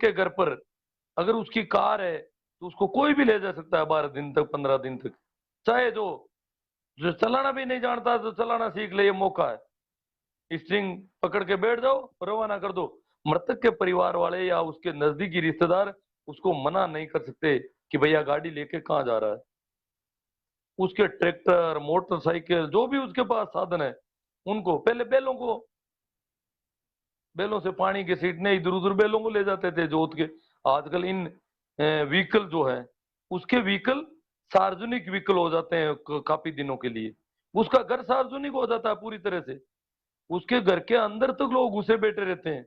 के घर पर अगर उसकी कार है तो उसको कोई भी ले जा सकता है 12 दिन तक, 15 दिन तक। चाहे जो जो चलाना भी नहीं जानता तो चलाना सीख ले, ये मौका है। स्ट्रिंग पकड़ के बैठ जाओ, रवाना कर दो। मृतक के परिवार वाले या उसके नजदीकी रिश्तेदार उसको मना नहीं कर सकते कि भैया गाड़ी लेके कहाँ जा रहा है। उसके ट्रैक्टर, मोटरसाइकिल, जो भी उसके पास साधन है, उनको पहले बैलों से पानी के सीटने इधर उधर बैलों को ले जाते थे जोत के। आजकल इन व्हीकल जो है, उसके व्हीकल सार्वजनिक व्हीकल हो जाते हैं काफी दिनों के लिए। उसका घर सार्वजनिक हो जाता है पूरी तरह से। उसके घर के अंदर तक लोग घुसे बैठे रहते हैं।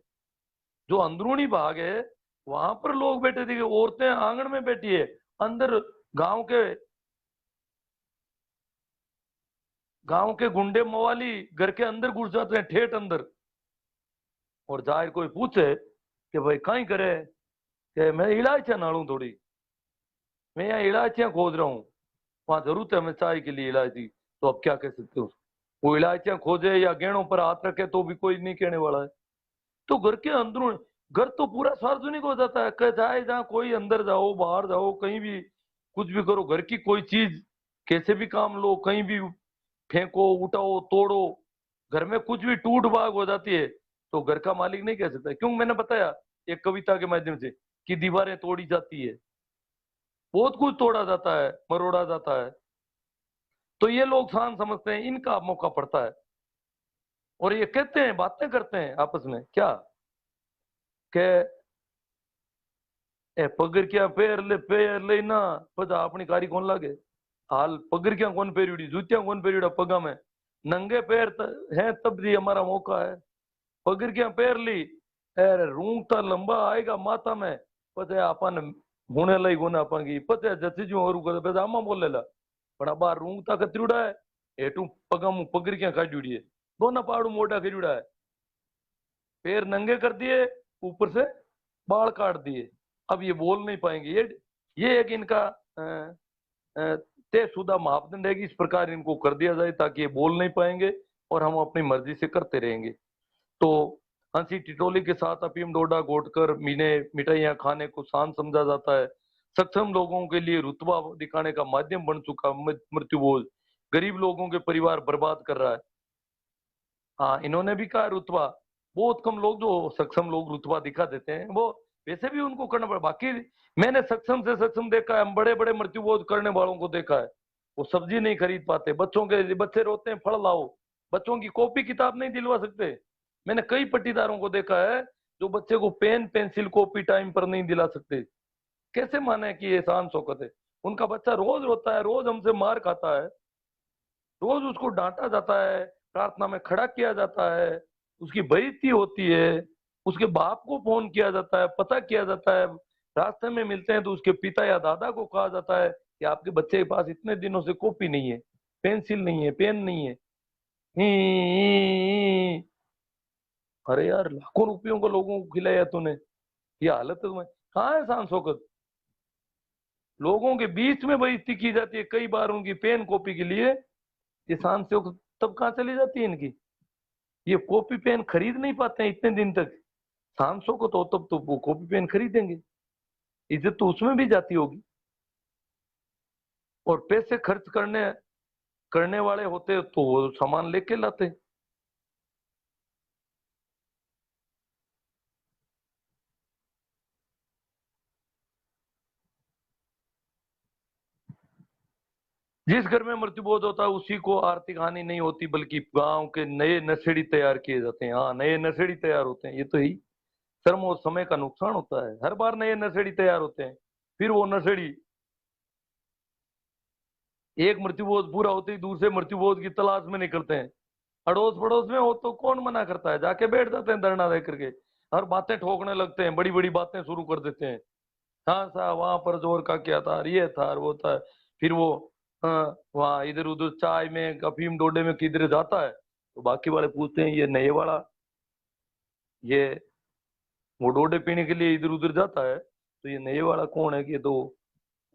जो अंदरूनी भाग है वहां पर लोग बैठे थे, औरतें आंगन में बैठी है, अंदर गांव के गुंडे मवाली घर के अंदर घुस जाते हैं, ठेठ अंदर। और जाहिर कोई पूछे कि भाई कहीं करे, कि मैं इलायचियां नाड़ू थोड़ी, मैं यहाँ इलायचियां खोज रहा हूँ, वहां जरूरत है हमें चाय के लिए इलायची। तो अब क्या कह सकते हो, वो इलायचियां खोजे या गहनों पर हाथ रखे तो भी कोई नहीं कहने वाला है। तो घर के अंदर, घर तो पूरा सार्वजनिक हो जाता है, कह चाहे जहाँ कोई अंदर जाओ बाहर जाओ कहीं भी कुछ भी करो, घर की कोई चीज कैसे भी काम लो, कहीं भी फेंको, उठाओ, तोड़ो, घर में कुछ भी टूट भाग हो जाती है तो घर का मालिक नहीं कह सकता। क्यों, मैंने बताया एक कविता के माध्यम से कि दीवारें तोड़ी जाती है, बहुत कुछ तोड़ा जाता है, मरोड़ा जाता है। तो ये लोग शान समझते हैं, इनका मौका पड़ता है और ये कहते हैं, बातें करते हैं आपस में क्या, के ए पगर क्या पैर ले ना पता अपनी कारी कौन लागे। हाल पगर क्या कौन पेरियोडी, जूतियां कौन पेरियोड़ा पगा में, नंगे पैर हैं तब भी हमारा मौका है। पगर क्या पैर ली, अरे रूंगता लंबा आएगा माथा में, पते अपन होने लई गुना पांगी, पते जति जो और कर पे आमा बोलेला। पण आ बार रूंगता कतरीड़ा है, एटू पगामू पगर क्या काट्यूड़ी है, दोना पाड़ू मोटा करीड़ा है, पैर नंगे कर दिए, ऊपर से बाल काट दिए। अब ये बोल नहीं पाएंगे। ये एक इनका अ, तयशुदा मापदंड है कि इस प्रकार इनको कर दिया जाए ताकि ये बोल नहीं पाएंगे और हम अपनी मर्जी से करते रहेंगे। तो हंसी टिटोली के साथ अफीम डोडा घोटकर मीने मिठाइयाँ खाने को शान समझा जाता है। सक्षम लोगों के लिए रुतबा दिखाने का माध्यम बन चुका मृत्युभोज गरीब लोगों के परिवार बर्बाद कर रहा है। हाँ, इन्होंने भी कहा रुतबा, बहुत कम लोग जो सक्षम लोग रुतबा दिखा देते हैं, वो वैसे भी उनको करना पड़ा। बाकी मैंने सक्षम से सक्षम देखा है, बड़े बड़े मृत्युबोध करने वालों को देखा है, वो सब्जी नहीं खरीद पाते, बच्चों के बच्चे रोते हैं फल लाओ, बच्चों की कॉपी किताब नहीं दिलवा सकते। मैंने कई पट्टीदारों को देखा है जो बच्चे को पेन पेंसिल कॉपी टाइम पर नहीं दिला सकते। कैसे माने कि ये शान शौकत है। उनका बच्चा रोज रोता है, रोज हमसे मार खाता है, रोज उसको डांटा जाता है, प्रार्थना में खड़ा किया जाता है, उसकी बेइज्जती होती है, उसके बाप को फोन किया जाता है, पता किया जाता है, रास्ते में मिलते हैं तो उसके पिता या दादा को कहा जाता है कि आपके बच्चे के पास इतने दिनों से कॉपी नहीं है, पेंसिल नहीं है, पेन नहीं है। ही, ही, ही। अरे यार, लाखों रुपयों को लोगों को खिलाया तूने, ये हालत है तुम्हें। कहाँ है शान शौकत। लोगों के बीच में बेइज्जती की जाती है कई बार उनकी पेन कॉपी के लिए। ये शान शौकत तब कहाँ चली जाती है इनकी। ये कॉपी पेन खरीद नहीं पाते हैं इतने दिन तक। 500 को तो तब तो वो कॉपी पेन खरीदेंगे, इज्जत तो उसमें भी जाती होगी। और पैसे खर्च करने करने वाले होते तो वो सामान लेके लाते। जिस घर में मृत्युबोध होता है उसी को आर्थिक हानि नहीं होती, बल्कि गांव के नए नशेड़ी तैयार किए जाते हैं। हाँ, नए नशेड़ी तैयार होते हैं, ये तो ही श्रम और समय का नुकसान होता है। हर बार नए नशेड़ी तैयार होते हैं, फिर वो नशेड़ी एक मृत्युबोध पूरा होते ही दूसरे मृत्युबोध की तलाश में निकलते हैं। अड़ोस पड़ोस में हो तो कौन मना करता है, जाके बैठ जाते हैं धरना दे करके, हर बातें ठोकने लगते हैं, बड़ी बड़ी बातें शुरू कर देते हैं। हाँ साहब, वहां पर जोर का क्या था, ये था और वो था। फिर वो वहाँ इधर उधर चाय में अफीम डोडे में किधर जाता है तो बाकी वाले पूछते हैं ये नए वाला, ये वो डोडे पीने के लिए इधर उधर जाता है तो ये नए वाला कौन है, कि ये तो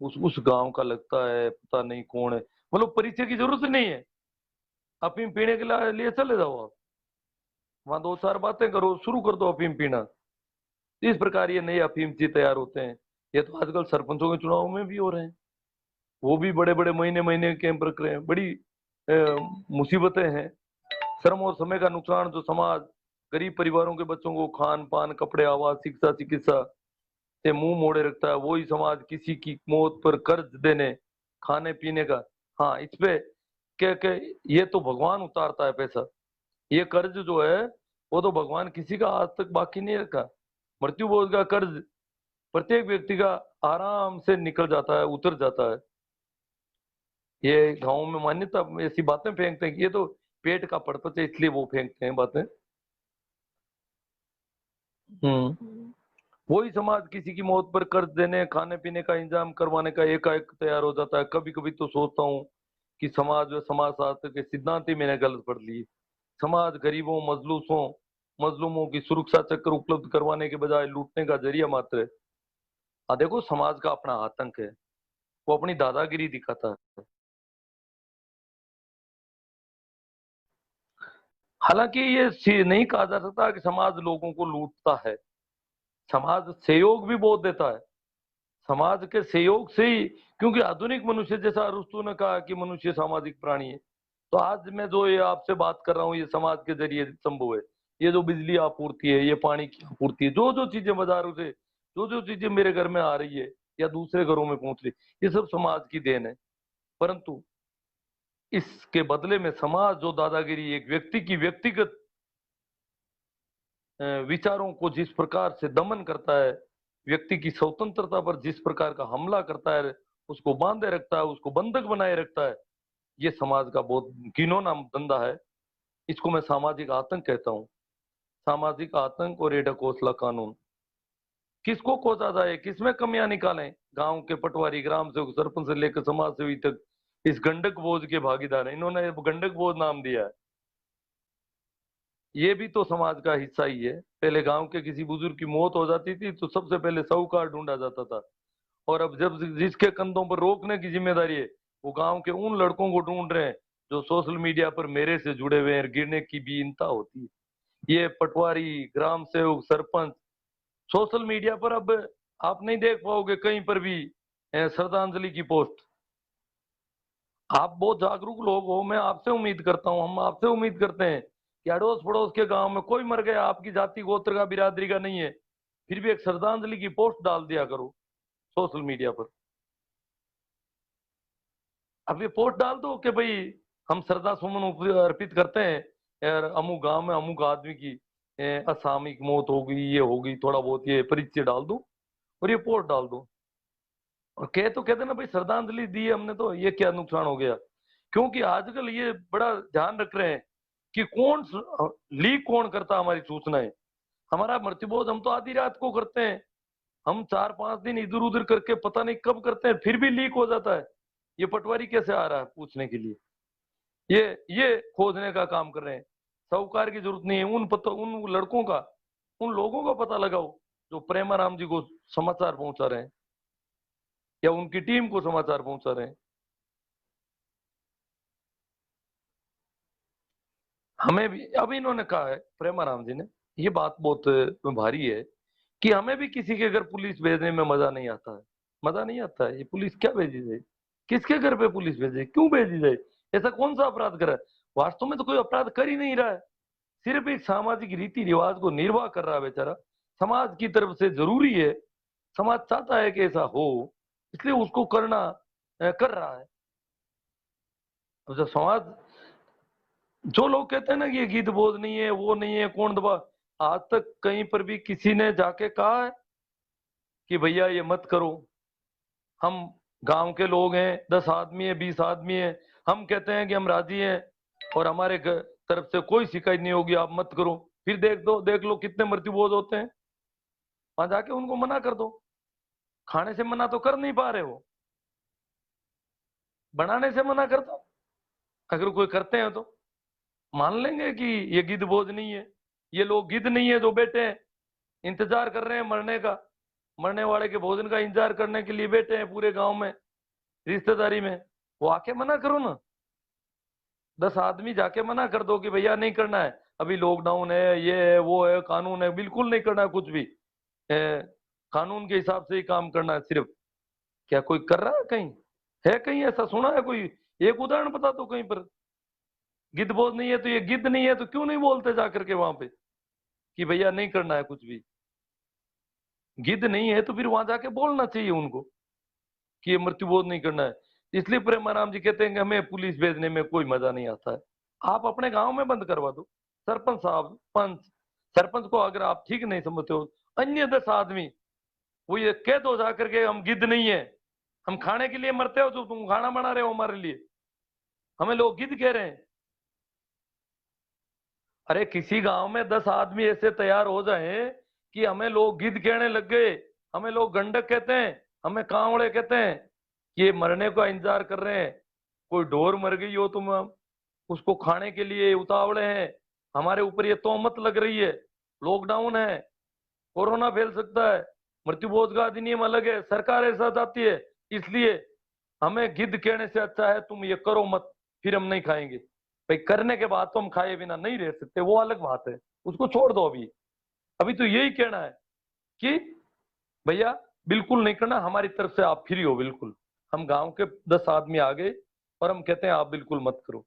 उस गांव का लगता है, पता नहीं कौन है। मतलब परिचय की जरूरत नहीं है, अफीम पीने के लिए चले जाओ आप, वहां दो चार बातें करो, शुरू कर दो अफीम पीना। इस प्रकार ये नए अफीमची तैयार होते हैं। ये तो आजकल सरपंचों के चुनाव में भी हो रहे हैं, वो भी बड़े बड़े महीने महीने कैंप रख रहे हैं। बड़ी मुसीबतें हैं। श्रम और समय का नुकसान जो समाज गरीब परिवारों के बच्चों को खान पान कपड़े आवास शिक्षा चिकित्सा से मुंह मोड़े रखता है, वही समाज किसी की मौत पर कर्ज देने खाने पीने का, हाँ इस पे क्या ये तो भगवान उतारता है पैसा। ये कर्ज जो है वो तो भगवान किसी का आज तक बाकी नहीं रखा। मृत्यु बोझ का कर्ज प्रत्येक व्यक्ति का आराम से निकल जाता है, उतर जाता है। ये गाँव में मान्यता ऐसी बातें फेंकते हैं कि ये तो पेट का पर्पस है, इसलिए वो फेंकते हैं बातें। वही समाज किसी की मौत पर कर्ज देने खाने पीने का इंतजाम करवाने का एकाएक तैयार हो जाता है। कभी कभी तो सोचता हूँ कि समाज व समाज शास्त्र के सिद्धांत ही मैंने गलत पढ़ लिए। समाज गरीबों मजलूमों की सुरक्षा चक्र उपलब्ध करवाने के बजाय लूटने का जरिया मात्र है। देखो समाज का अपना आतंक है, वो अपनी दादागिरी दिखाता है। हालांकि ये नहीं कहा जा सकता कि समाज लोगों को लूटता है। समाज सहयोग भी बहुत देता है। समाज के सहयोग से ही, क्योंकि आधुनिक मनुष्य, जैसा अरस्तु ने कहा कि मनुष्य सामाजिक प्राणी है, तो आज मैं जो ये आपसे बात कर रहा हूँ ये समाज के जरिए संभव है। ये जो बिजली आपूर्ति है, ये पानी की आपूर्ति है, जो जो चीजें बाजारों से, जो जो चीजें मेरे घर में आ रही है या दूसरे घरों में पहुंच रही, ये सब समाज की देन है। परंतु इसके बदले में समाज जो दादागिरी, एक व्यक्ति की व्यक्तिगत विचारों को जिस प्रकार से दमन करता है, व्यक्ति की स्वतंत्रता पर जिस प्रकार का हमला करता है, उसको बांधे रखता है, उसको बंधक बनाए रखता है, ये समाज का बहुत घिनौना धंधा है। इसको मैं सामाजिक आतंक कहता हूँ। सामाजिक आतंक और ये ढकोसला कानून किसको कोसा जाए, किसमें कमियां निकालें। गांव के पटवारी, ग्राम सेवक, सरपंच से लेकर समाज सेवी तक इस गंडक बोझ के भागीदार हैं। इन्होंने गंडक बोझ नाम दिया है। ये भी तो समाज का हिस्सा ही है। पहले गांव के किसी बुजुर्ग की मौत हो जाती थी तो सबसे पहले साहूकार ढूंढा जाता था, और अब जब जिसके कंधों पर रोकने की जिम्मेदारी है, वो गांव के उन लड़कों को ढूंढ रहे हैं जो सोशल मीडिया पर मेरे से जुड़े हुए हैं। गिरने की भी इनता होती है। ये पटवारी, ग्राम सेवक, सरपंच, सोशल मीडिया पर अब आप नहीं देख पाओगे कहीं पर भी श्रद्धांजलि की पोस्ट। आप बहुत जागरूक लोग हो, मैं आपसे उम्मीद करता हूँ, हम आपसे उम्मीद करते हैं कि अड़ोस पड़ोस के गांव में कोई मर गया, आपकी जाति गोत्र का बिरादरी का नहीं है, फिर भी एक श्रद्धांजलि की पोस्ट डाल दिया करो सोशल मीडिया पर। अब ये पोस्ट डाल दो कि भाई हम श्रद्धा सुमन अर्पित करते हैं यार, अमुक गांव में अमुक आदमी की असामयिक मौत हो गई, ये हो गई, थोड़ा बहुत ये परिचय डाल दो और ये पोस्ट डाल दो, और कह तो कहते ना भाई श्रद्धांजलि दी है हमने, तो ये क्या नुकसान हो गया। क्योंकि आजकल ये बड़ा ध्यान रख रहे हैं कि कौन लीक कौन करता हमारी सूचनाएं। हमारा मृत्युबोध हम तो आधी रात को करते हैं, हम 4-5 दिन इधर उधर करके पता नहीं कब करते हैं, फिर भी लीक हो जाता है। ये पटवारी कैसे आ रहा है पूछने के लिए, ये खोजने का काम कर रहे हैं। साहूकार की जरूरत नहीं है, उन लड़कों का, उन लोगों का पता लगाओ जो प्रेमाराम जी को समाचार पहुंचा रहे हैं या उनकी टीम को समाचार पहुंचा रहे हैं। हमें भी, अब इन्होंने कहा है प्रेमाराम जी ने, ये बात बहुत भारी है कि हमें भी किसी के घर पुलिस भेजने में मजा नहीं आता है। मजा नहीं आता है, ये पुलिस क्या भेजी जाए, किसके घर पे पुलिस भेजे, क्यों भेजी जाए, ऐसा कौन सा अपराध करा है। वास्तव में तो कोई अपराध कर ही नहीं रहा है, सिर्फ एक सामाजिक रीति रिवाज को निर्वाह कर रहा है बेचारा। समाज की तरफ से जरूरी है, समाज चाहता है कि ऐसा हो, इसलिए उसको करना कर रहा है। अब जब समाज, जो लोग कहते हैं ना कि ये गीत बोध नहीं है, वो नहीं है, कौन दबा, आज तक कहीं पर भी किसी ने जाके कहा है कि भैया ये मत करो। हम गांव के लोग हैं, 10 आदमी है, 20 आदमी है, हम कहते हैं कि हम राजी हैं और हमारे तरफ से कोई शिकायत नहीं होगी, आप मत करो। फिर देख लो कितने मृत्युबोध होते हैं। वहां जाके उनको मना कर दो। खाने से मना तो कर नहीं पा रहे हो, बनाने से मना कर दो। अगर कोई करते हैं तो मान लेंगे कि ये गिद्ध बोझ नहीं है, ये लोग गिद्ध नहीं है जो बैठे हैं इंतजार कर रहे हैं मरने का, मरने वाले के भोजन का इंतजार करने के लिए बैठे हैं पूरे गांव में, रिश्तेदारी में। वो आके मना करो ना, 10 आदमी जाके मना कर दो कि भैया नहीं करना है, अभी लॉकडाउन है, ये है, वो है, कानून है, बिल्कुल नहीं करना है कुछ भी। कानून के हिसाब से ही काम करना है सिर्फ। क्या कोई कर रहा है कहीं? है कहीं ऐसा सुना है कोई? एक उदाहरण बता दो कहीं पर। गिद्ध बोध नहीं है तो ये गिद्ध नहीं है तो क्यों नहीं बोलते जाकर के वहां पे कि भैया नहीं करना है कुछ भी? गिद्ध नहीं है तो फिर वहां जाके बोलना चाहिए उनको कि ये मृत्युबोध नहीं करना है। इसलिए प्रेमाराम जी कहते हैं कि हमें पुलिस भेजने में कोई मजा नहीं आता है। आप अपने गांव में बंद करवा दो। सरपंच साहब, पंच, सरपंच को अगर आप ठीक नहीं समझते हो, अन्य 10 आदमी वो ये कह दो जाकर के हम गिद्ध नहीं है, हम खाने के लिए मरते हो जो तुम खाना बना रहे हो हमारे लिए, हमें लोग गिद्ध कह रहे हैं। अरे किसी गांव में 10 आदमी ऐसे तैयार हो जाए कि हमें लोग गिद्ध कहने लग गए, हमें लोग गंडक कहते हैं, हमें कांवड़े कहते हैं, कि ये मरने का इंतजार कर रहे हैं। कोई ढोर मर गई हो तुम उसको खाने के लिए उतावले हैं, हमारे ऊपर ये तोहमत लग रही है, लॉकडाउन है, कोरोना फैल सकता है, मृत्युबोध का अधिनियम अलग है, सरकार ऐसा चाहती है, इसलिए हमें गिद्ध कहने से अच्छा है तुम ये करो मत, फिर हम नहीं खाएंगे। भाई करने के बाद तो हम खाए बिना नहीं रह सकते, वो अलग बात है, उसको छोड़ दो। अभी अभी तो यही कहना है कि भैया बिल्कुल नहीं करना, हमारी तरफ से आप फ्री हो बिल्कुल। हम गांव के 10 आदमी आ गए और हम कहते हैं आप बिल्कुल मत करो।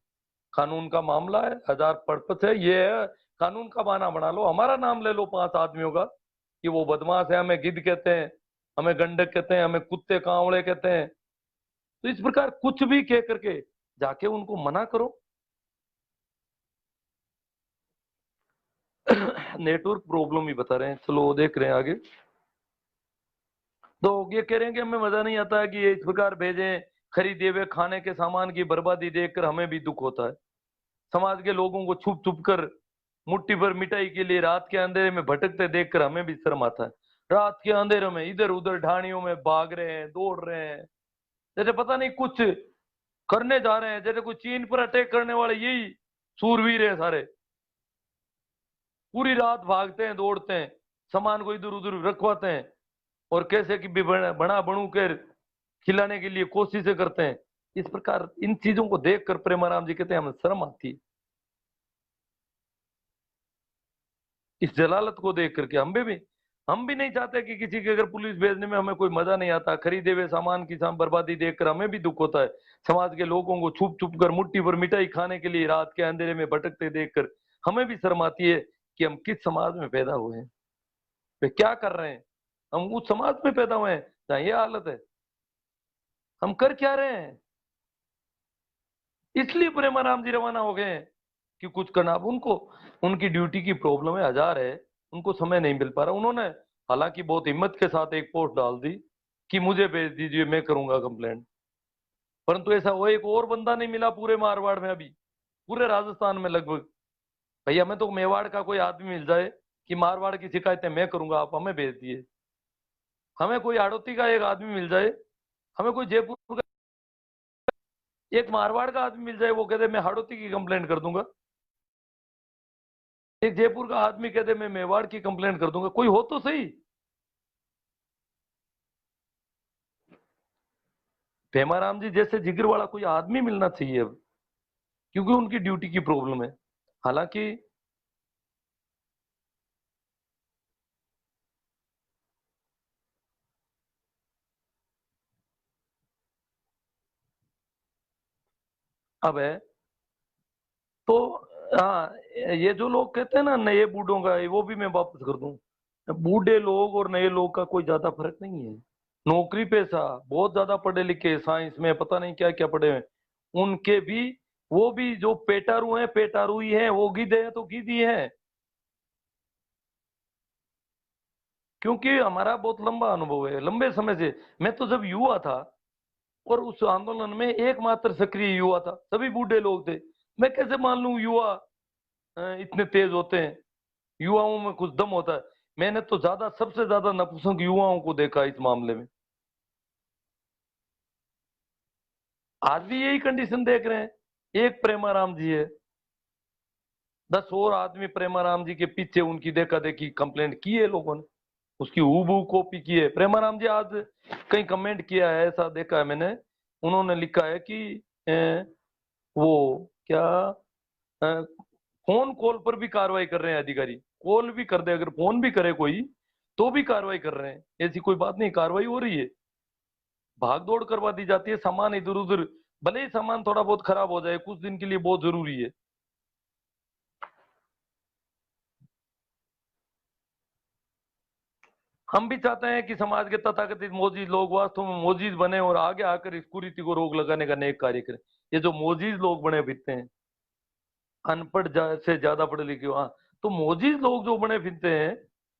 कानून का मामला है, हजार पर्पस है, ये है कानून का बहाना बना लो, हमारा नाम ले लो 5 आदमियों का कि वो बदमाश है, हमें गिद्ध कहते हैं, हमें गंडक कहते हैं, हमें कुत्ते कांवड़े कहते हैं। तो इस प्रकार कुछ भी कह करके जाके उनको मना करो। नेटवर्क प्रॉब्लम ही बता रहे हैं, चलो देख रहे हैं आगे। तो ये कह रहे हैं कि हमें मजा नहीं आता है कि ये इस प्रकार भेजें, खरीदे हुए खाने के सामान की बर्बादी देखकर हमें भी दुख होता है। समाज के लोगों को छुप छुप कर मुट्ठी भर मिठाई के लिए रात के अंधेरे में भटकते देखकर हमें भी शर्म आता है। रात के अंधेरे में इधर उधर ढाणियों में भाग रहे हैं, दौड़ रहे हैं, जैसे पता नहीं कुछ करने जा रहे हैं, जैसे कोई चीन पर अटैक करने वाले यही सूरवीर है सारे। पूरी रात भागते हैं, दौड़ते हैं, सामान को इधर उधर रखवाते हैं और कैसे कि भी बना बनू कर खिलाने के लिए कोशिशें करते हैं। इस प्रकार इन चीजों को देखकर प्रेमाराम जी कहते हैं हमें शर्म आती है। इस जलालत को देख करके हम भी नहीं चाहते कि किसी के अगर पुलिस भेजने में हमें कोई मजा नहीं आता। खरीदे हुए सामान की बर्बादी देखकर हमें भी दुख होता है। समाज के लोगों को छुप छुप कर मुट्ठी भर मिठाई खाने के लिए रात के अंधेरे में भटकते देखकर हमें भी शर्म आती है कि हम किस समाज में पैदा हुए हैं, वे क्या कर रहे हैं। हम उस समाज में पैदा हुए हैं जहाँ ये हालत है, हम कर क्या रहे हैं। इसलिए प्रेमाराम जी रवाना हो गए हैं कि कुछ करना। अब उनको उनकी ड्यूटी की प्रॉब्लम है, हजार है, उनको समय नहीं मिल पा रहा। उन्होंने हालांकि बहुत हिम्मत के साथ एक पोस्ट डाल दी कि मुझे भेज दीजिए, मैं करूंगा कंप्लेंट। परंतु ऐसा वो एक और बंदा नहीं मिला पूरे मारवाड़ में, अभी पूरे राजस्थान में लगभग। भैया हमें तो मेवाड़ का कोई आदमी मिल जाए कि मारवाड़ की शिकायतें मैं करूंगा, आप हमें भेज दिए। हमें कोई हाड़ौती का एक आदमी मिल जाए, हमें कोई जयपुर का एक मारवाड़ का आदमी मिल जाए, वो कहते मैं हाड़ौती की कंप्लेंट कर दूंगा। एक जयपुर का आदमी कहते मैं मेवाड़ की कंप्लेंट कर दूंगा। कोई हो तो सही। पेमाराम जी जैसे जिगर वाला कोई आदमी मिलना चाहिए अब, क्योंकि उनकी ड्यूटी की प्रॉब्लम है। हालांकि अब है तो, हाँ, ये जो लोग कहते हैं ना नए बूढ़ों का, वो भी मैं वापस कर दूं। बूढ़े लोग और नए लोग का कोई ज्यादा फर्क नहीं है। नौकरी पेशा, बहुत ज्यादा पढ़े लिखे, साइंस में पता नहीं क्या क्या पढ़े हैं, उनके भी, वो भी जो पेटारू हैं पेटारू ही हैं, वो गिद्ध हैं तो गिद्ध ही हैं। क्योंकि हमारा बहुत लंबा अनुभव है, लंबे समय से। मैं तो जब युवा था और उस आंदोलन में एकमात्र सक्रिय युवा था, सभी बूढ़े लोग थे। मैं कैसे मान लूं युवा इतने तेज होते हैं, युवाओं में कुछ दम होता है। मैंने तो ज्यादा, सबसे ज्यादा नपुंसक युवाओं को देखा इस मामले में। आज भी यही कंडीशन देख रहे हैं। एक प्रेमाराम जी है, 10 और आदमी प्रेमाराम जी के पीछे उनकी देखा देखी कंप्लेंट की है लोगों ने, उसकी हूबहू कॉपी की है। प्रेमाराम जी आज कहीं कमेंट किया है, ऐसा देखा है मैंने, उन्होंने लिखा है कि वो क्या, फोन कॉल पर भी कार्रवाई कर रहे हैं अधिकारी। कॉल भी कर दे, अगर फोन भी करे कोई तो भी कार्रवाई कर रहे हैं, ऐसी कोई बात नहीं, कार्रवाई हो रही है, भाग दौड़ करवा दी जाती है, सामान इधर उधर, भले ही सामान थोड़ा बहुत खराब हो जाए कुछ दिन के लिए, बहुत जरूरी है। हम भी चाहते हैं कि समाज के तथाकथित मोजीज लोग वास्तव में मोजीज बने और आगे आकर इस कुरीति को रोक लगाने का नेक कार्य करें। ये जो मोजीज लोग बने फिरते हैं, अनपढ़ से ज्यादा पढ़े लिखे, हाँ, तो मोजीज लोग जो बने फिरते हैं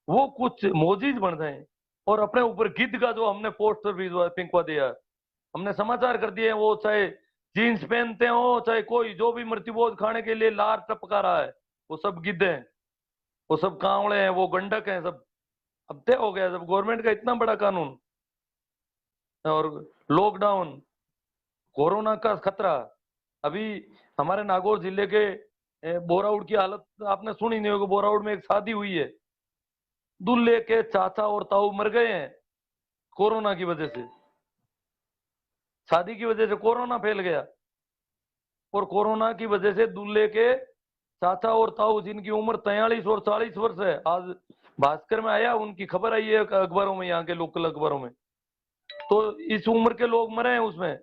वो कुछ मोजीज बन रहे हैं, और अपने ऊपर गिद्ध का जो हमने पोस्टर भी पिंकवा दिया, हमने समाचार कर दिए हैं, वो चाहे जीन्स पहनते हो, चाहे कोई जो भी मृत्युभोज खाने के लिए लार टपका रहा है, वो सब गिद्ध हैं, वो सब कांवड़े हैं, वो गंडक हैं सब। अब तय हो गया जब गवर्नमेंट का इतना बड़ा कानून और लॉकडाउन, कोरोना का खतरा। अभी हमारे नागौर जिले के बोराउड की हालत आपने सुनी नहीं होगी, बोराउड में एक शादी हुई है, दूल्हे के चाचा और ताऊ मर गए हैं कोरोना की वजह से, शादी की वजह से कोरोना फैल गया, और कोरोना की वजह से दूल्हे के चाचा और ताऊ जिनकी उम्र 43 और 40 वर्ष है, आज भास्कर में आया, उनकी खबर आई है अखबारों में, यहाँ के लोकल अखबारों में, तो इस उम्र के लोग मरे हैं उसमें।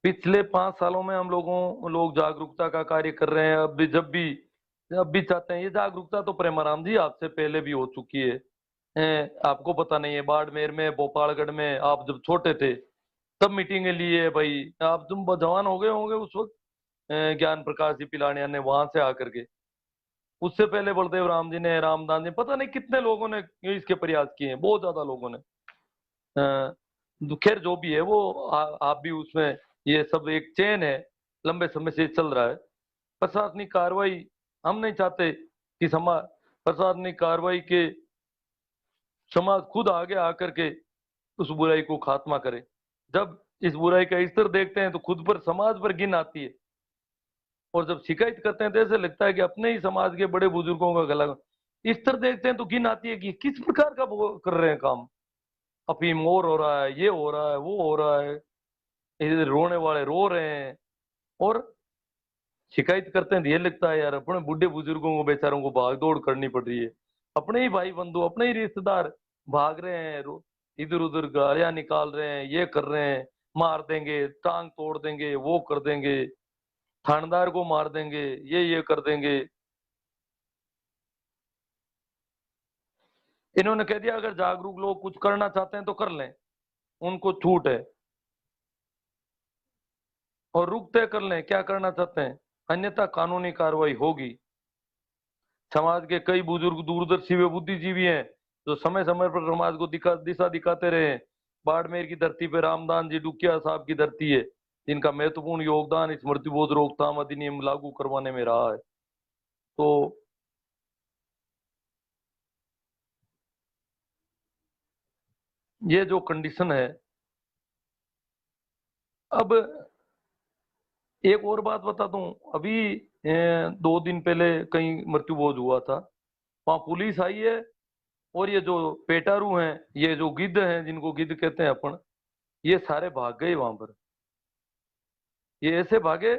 पिछले 5 सालों में हम लोग जागरूकता का कार्य कर रहे हैं, अब भी चाहते हैं, ये जागरूकता तो प्रेमाराम जी आपसे पहले भी हो चुकी है। आपको पता नहीं है, बाड़मेर में, भोपालगढ़ में आप जब छोटे थे तब मीटिंगें लिए भाई, आप तुम जवान हो गए होंगे उस वक्त, ज्ञान प्रकाश जी पिलानिया ने वहां से आकर के, उससे पहले बलदेव राम जी ने, रामदास जी, पता नहीं कितने लोगों ने इसके प्रयास किए हैं, बहुत ज्यादा लोगों ने। खैर जो भी है वो, आप भी उसमें, ये सब एक चेन है, लंबे समय से चल रहा है। प्रशासनिक कार्रवाई, हम नहीं चाहते कि समाज, प्रशासनिक कार्रवाई के समाज खुद आगे आकर के उस बुराई को खात्मा करे। जब इस बुराई का स्तर देखते हैं तो खुद पर, समाज पर घिन आती है, और जब शिकायत करते हैं तो ऐसे लगता है कि अपने ही समाज के बड़े बुजुर्गों का गला, स्तर देखते हैं तो घिन आती है कि किस प्रकार का वो कर रहे हैं काम, अफीम और हो रहा है, ये हो रहा है, वो हो रहा है, इधर रोने वाले रो रहे हैं, और शिकायत करते हैं तो ये लगता है यार अपने बूढ़े बुजुर्गों को बेचारों को भाग दौड़ करनी पड़ रही है, अपने ही भाई बंधु, अपने ही रिश्तेदार भाग रहे हैं, इधर उधर गालियां निकाल रहे हैं, ये कर रहे हैं, मार देंगे, टांग तोड़ देंगे, वो कर देंगे, थानेदार को मार देंगे, ये कर देंगे। इन्होंने कह दिया अगर जागरूक लोग कुछ करना चाहते हैं तो कर लें, उनको छूट है, और रुक तय कर लें क्या करना चाहते हैं, अन्यथा कानूनी कार्रवाई होगी। समाज के कई बुजुर्ग दूरदर्शी व बुद्धिजीवी हैं जो समय समय पर समाज को दिशा दिखाते रहे हैं। बाड़मेर की धरती पर रामदास जी डुकिया साहब की धरती है, जिनका महत्वपूर्ण योगदान इस मृत्युबोध रोकथाम अधिनियम लागू करवाने में रहा है। तो ये जो कंडीशन है, अब एक और बात बता दूं, अभी 2 दिन पहले कहीं मृत्युबोध हुआ था, वहां पुलिस आई है, और ये जो पेटारू हैं, ये जो गिद्ध हैं जिनको गिद्ध कहते हैं अपन, ये सारे भाग गए वहां पर, ये ऐसे भागे,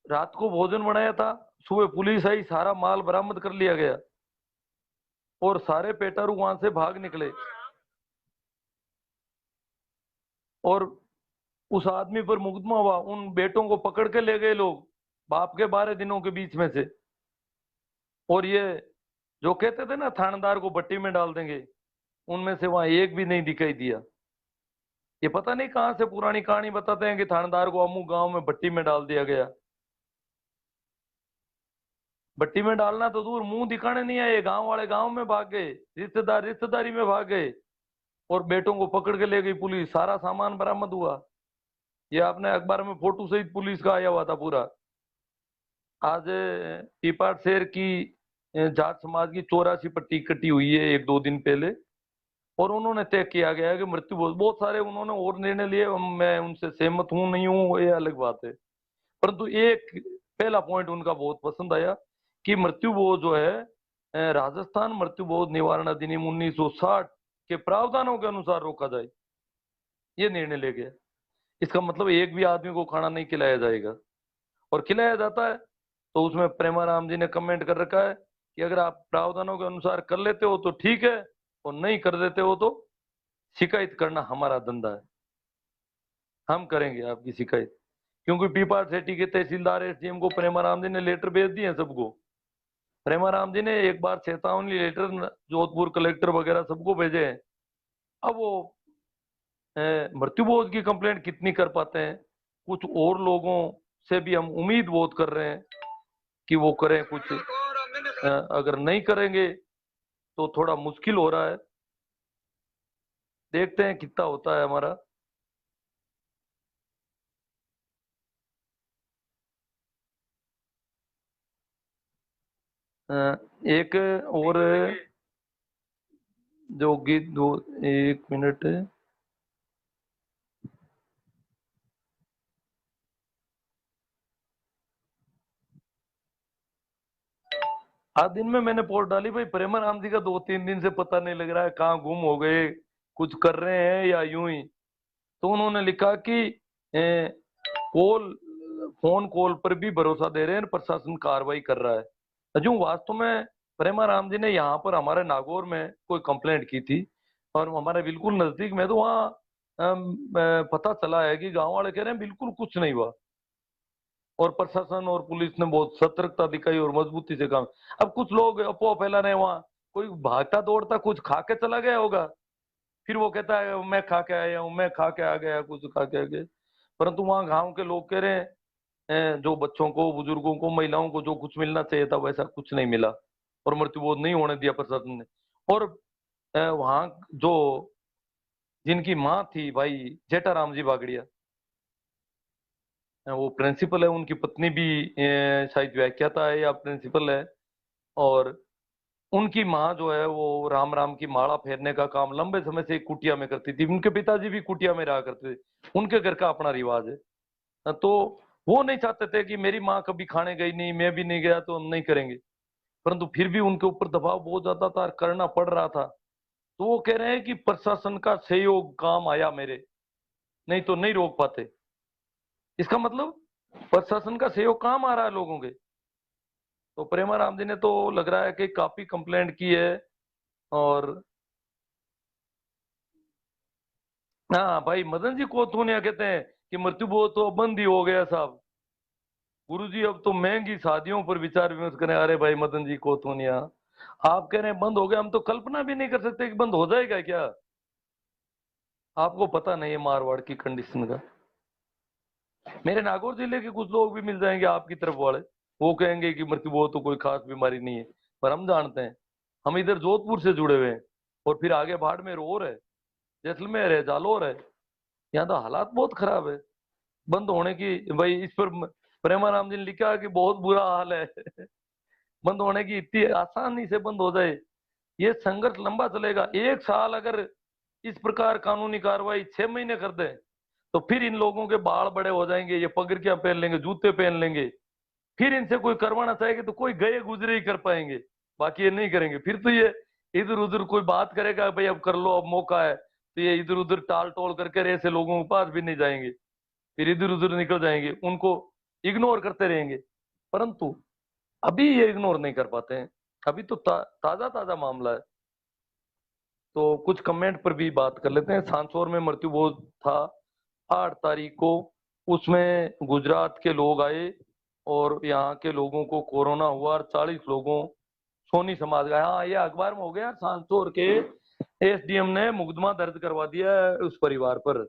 रात को भोजन बनाया था, सुबह पुलिस आई, सारा माल बरामद कर लिया गया, और सारे पेटारू वहां से भाग निकले, और उस आदमी पर मुकदमा हुआ, उन बेटों को पकड़ के ले गए लोग, बाप के 12 दिनों के बीच में से। और ये जो कहते थे ना थानेदार को भट्टी में डाल देंगे, उनमें से वहां एक भी नहीं दिखाई दिया। ये पता नहीं कहां से पुरानी कहानी बताते हैं कि थानेदार को अमुक गांव में भट्टी में डाल दिया गया। भट्टी में डालना तो दूर, मुंह दिखाने नहीं आए, गांव वाले गांव में भाग गए, रिश्तेदार रिश्तेदारी में भाग गए, और बेटों को पकड़ के ले गई पुलिस, सारा सामान बरामद हुआ। ये आपने अखबार में फोटो सहित पुलिस का आया हुआ था पूरा। आज पीपाट शहर की जाट समाज की 84 पट्टी कटी हुई है 1-2 दिन पहले, और उन्होंने तय किया गया है कि मृत्यु, बहुत सारे उन्होंने और निर्णय लिए, मैं उनसे सहमत हूं नहीं हूं ये अलग बात है, परंतु एक पहला पॉइंट उनका बहुत पसंद आया कि मृत्यु बोध जो है राजस्थान मृत्यु बोध निवारण अधिनियम 1960 के प्रावधानों के अनुसार रोका जाए, ये निर्णय ले गया। इसका मतलब एक भी आदमी को खाना नहीं खिलाया जाएगा, और खिलाया जाता है तो उसमें प्रेमाराम जी ने कमेंट कर रखा है कि अगर आप प्रावधानों के अनुसार कर लेते हो तो ठीक है, और नहीं कर देते हो तो शिकायत करना हमारा धंधा है, हम करेंगे आपकी शिकायत। क्योंकि पीपा सेठी के तहसीलदार एसडीएम को प्रेमाराम जी ने लेटर भेज दिए सबको। प्रेमाराम जी ने एक बार चेतावनी लेटर जोधपुर कलेक्टर वगैरह सबको भेजे हैं। अब वो मृत्यु बोध की कंप्लेंट कितनी कर पाते हैं, कुछ और लोगों से भी हम उम्मीद बहुत कर रहे हैं कि वो करें कुछ। अगर नहीं करेंगे तो थोड़ा मुश्किल हो रहा है, देखते हैं कितना होता है हमारा। एक और जो गीत दो, एक मिनट। आज दिन में मैंने पोस्ट डाली भाई, प्रेमानंद जी का 2-3 दिन से पता नहीं लग रहा है कहाँ गुम हो गए, कुछ कर रहे हैं या यूं ही। तो उन्होंने लिखा कि कॉल फोन कॉल पर भी भरोसा दे रहे हैं, प्रशासन कार्रवाई कर रहा है। जो वास्तव में प्रेमाराम जी ने यहाँ पर हमारे नागौर में कोई कंप्लेंट की थी, और हमारे बिल्कुल नजदीक में, तो वहाँ पता चला है कि गांव वाले कह रहे हैं बिल्कुल कुछ नहीं हुआ, और प्रशासन और पुलिस ने बहुत सतर्कता दिखाई और मजबूती से काम। अब कुछ लोग अफवाह फैला रहे हैं, वहां कोई भागता दौड़ता कुछ खा के चला गया होगा, फिर वो कहता है मैं खा के आया हूँ, मैं खा के आ गया, कुछ खा के आ गया। परंतु वहां गांव के लोग कह रहे हैं जो बच्चों को, बुजुर्गों को, महिलाओं को जो कुछ मिलना चाहिए था वैसा कुछ नहीं मिला, और मृत्यु बोध नहीं होने दिया प्रशासन ने। और वहां जो जिनकी माँ थी भाई जेठाराम जी बागड़िया, वो प्रिंसिपल है, उनकी पत्नी भी शायद व्याख्याता है या प्रिंसिपल है। और उनकी माँ जो है वो राम राम की माला फेरने का काम लंबे समय से एक कुटिया में करती थी। उनके पिताजी भी कुटिया में रहा करते थे, उनके घर का अपना रिवाज है। तो वो नहीं चाहते थे कि मेरी माँ कभी खाने गई नहीं, मैं भी नहीं गया तो हम नहीं करेंगे। परंतु फिर भी उनके ऊपर दबाव बहुत ज्यादा था, करना पड़ रहा था। तो वो कह रहे हैं कि प्रशासन का सहयोग काम आया मेरे, नहीं तो नहीं रोक पाते। इसका मतलब प्रशासन का सहयोग काम आ रहा है लोगों के। तो प्रेमाराम जी ने तो लग रहा है कि काफी कंप्लेंट की है। और हाँ भाई, मदन जी कोथूनिया कहते हैं कि मृत्यु बोध तो बंद ही हो गया साहब, गुरुजी अब तो महंगी शादियों पर विचार विमर्श करें। अरे भाई मदन जी कोथूनिया, आप कह रहे हैं बंद हो गया, हम तो कल्पना भी नहीं कर सकते कि बंद हो जाएगा क्या। आपको पता नहीं है मारवाड़ की कंडीशन का। मेरे नागौर जिले के कुछ लोग भी मिल जाएंगे आपकी तरफ वाले, वो कहेंगे कि मृत्यु बहुत तो कोई खास बीमारी नहीं है। पर हम जानते हैं, हम इधर जोधपुर से जुड़े हुए हैं, और फिर आगे बाड़मेर और है, जैसलमेर है, जालोर है। यहाँ तो हालात बहुत खराब है बंद होने की। भाई इस पर प्रेमानंद जी ने लिखा कि बहुत बुरा हाल है बंद होने की, इतनी आसानी से बंद हो जाए, ये संघर्ष लंबा चलेगा। 1 साल अगर इस प्रकार कानूनी कार्रवाई 6 महीने कर दे, तो फिर इन लोगों के बाल बड़े हो जाएंगे, ये पगड़ियां पहन लेंगे, जूते पहन लेंगे। फिर इनसे कोई करवाना चाहेगा तो कोई गए गुजरे ही कर पाएंगे, बाकी ये नहीं करेंगे। फिर तो ये इधर उधर कोई बात करेगा भाई अब कर लो, अब मौका है, तो ये इधर उधर टाल टोल करके ऐसे लोगों के पास भी नहीं जाएंगे, फिर इधर उधर निकल जाएंगे, उनको इग्नोर करते रहेंगे। परंतु अभी ये इग्नोर नहीं कर पाते हैं, अभी तो ताजा ताजा मामला है। तो कुछ कमेंट पर भी बात कर लेते हैं। सांसौर में मृत्यु बोध था 8 तारीख को, उसमें गुजरात के लोग आए और यहाँ के लोगों को कोरोना हुआ और 40 लोगों सोनी समाज का। हाँ, ये अखबार में हो गया, सांसौर के एसडीएम ने मुकदमा दर्ज करवा दिया है उस परिवार पर,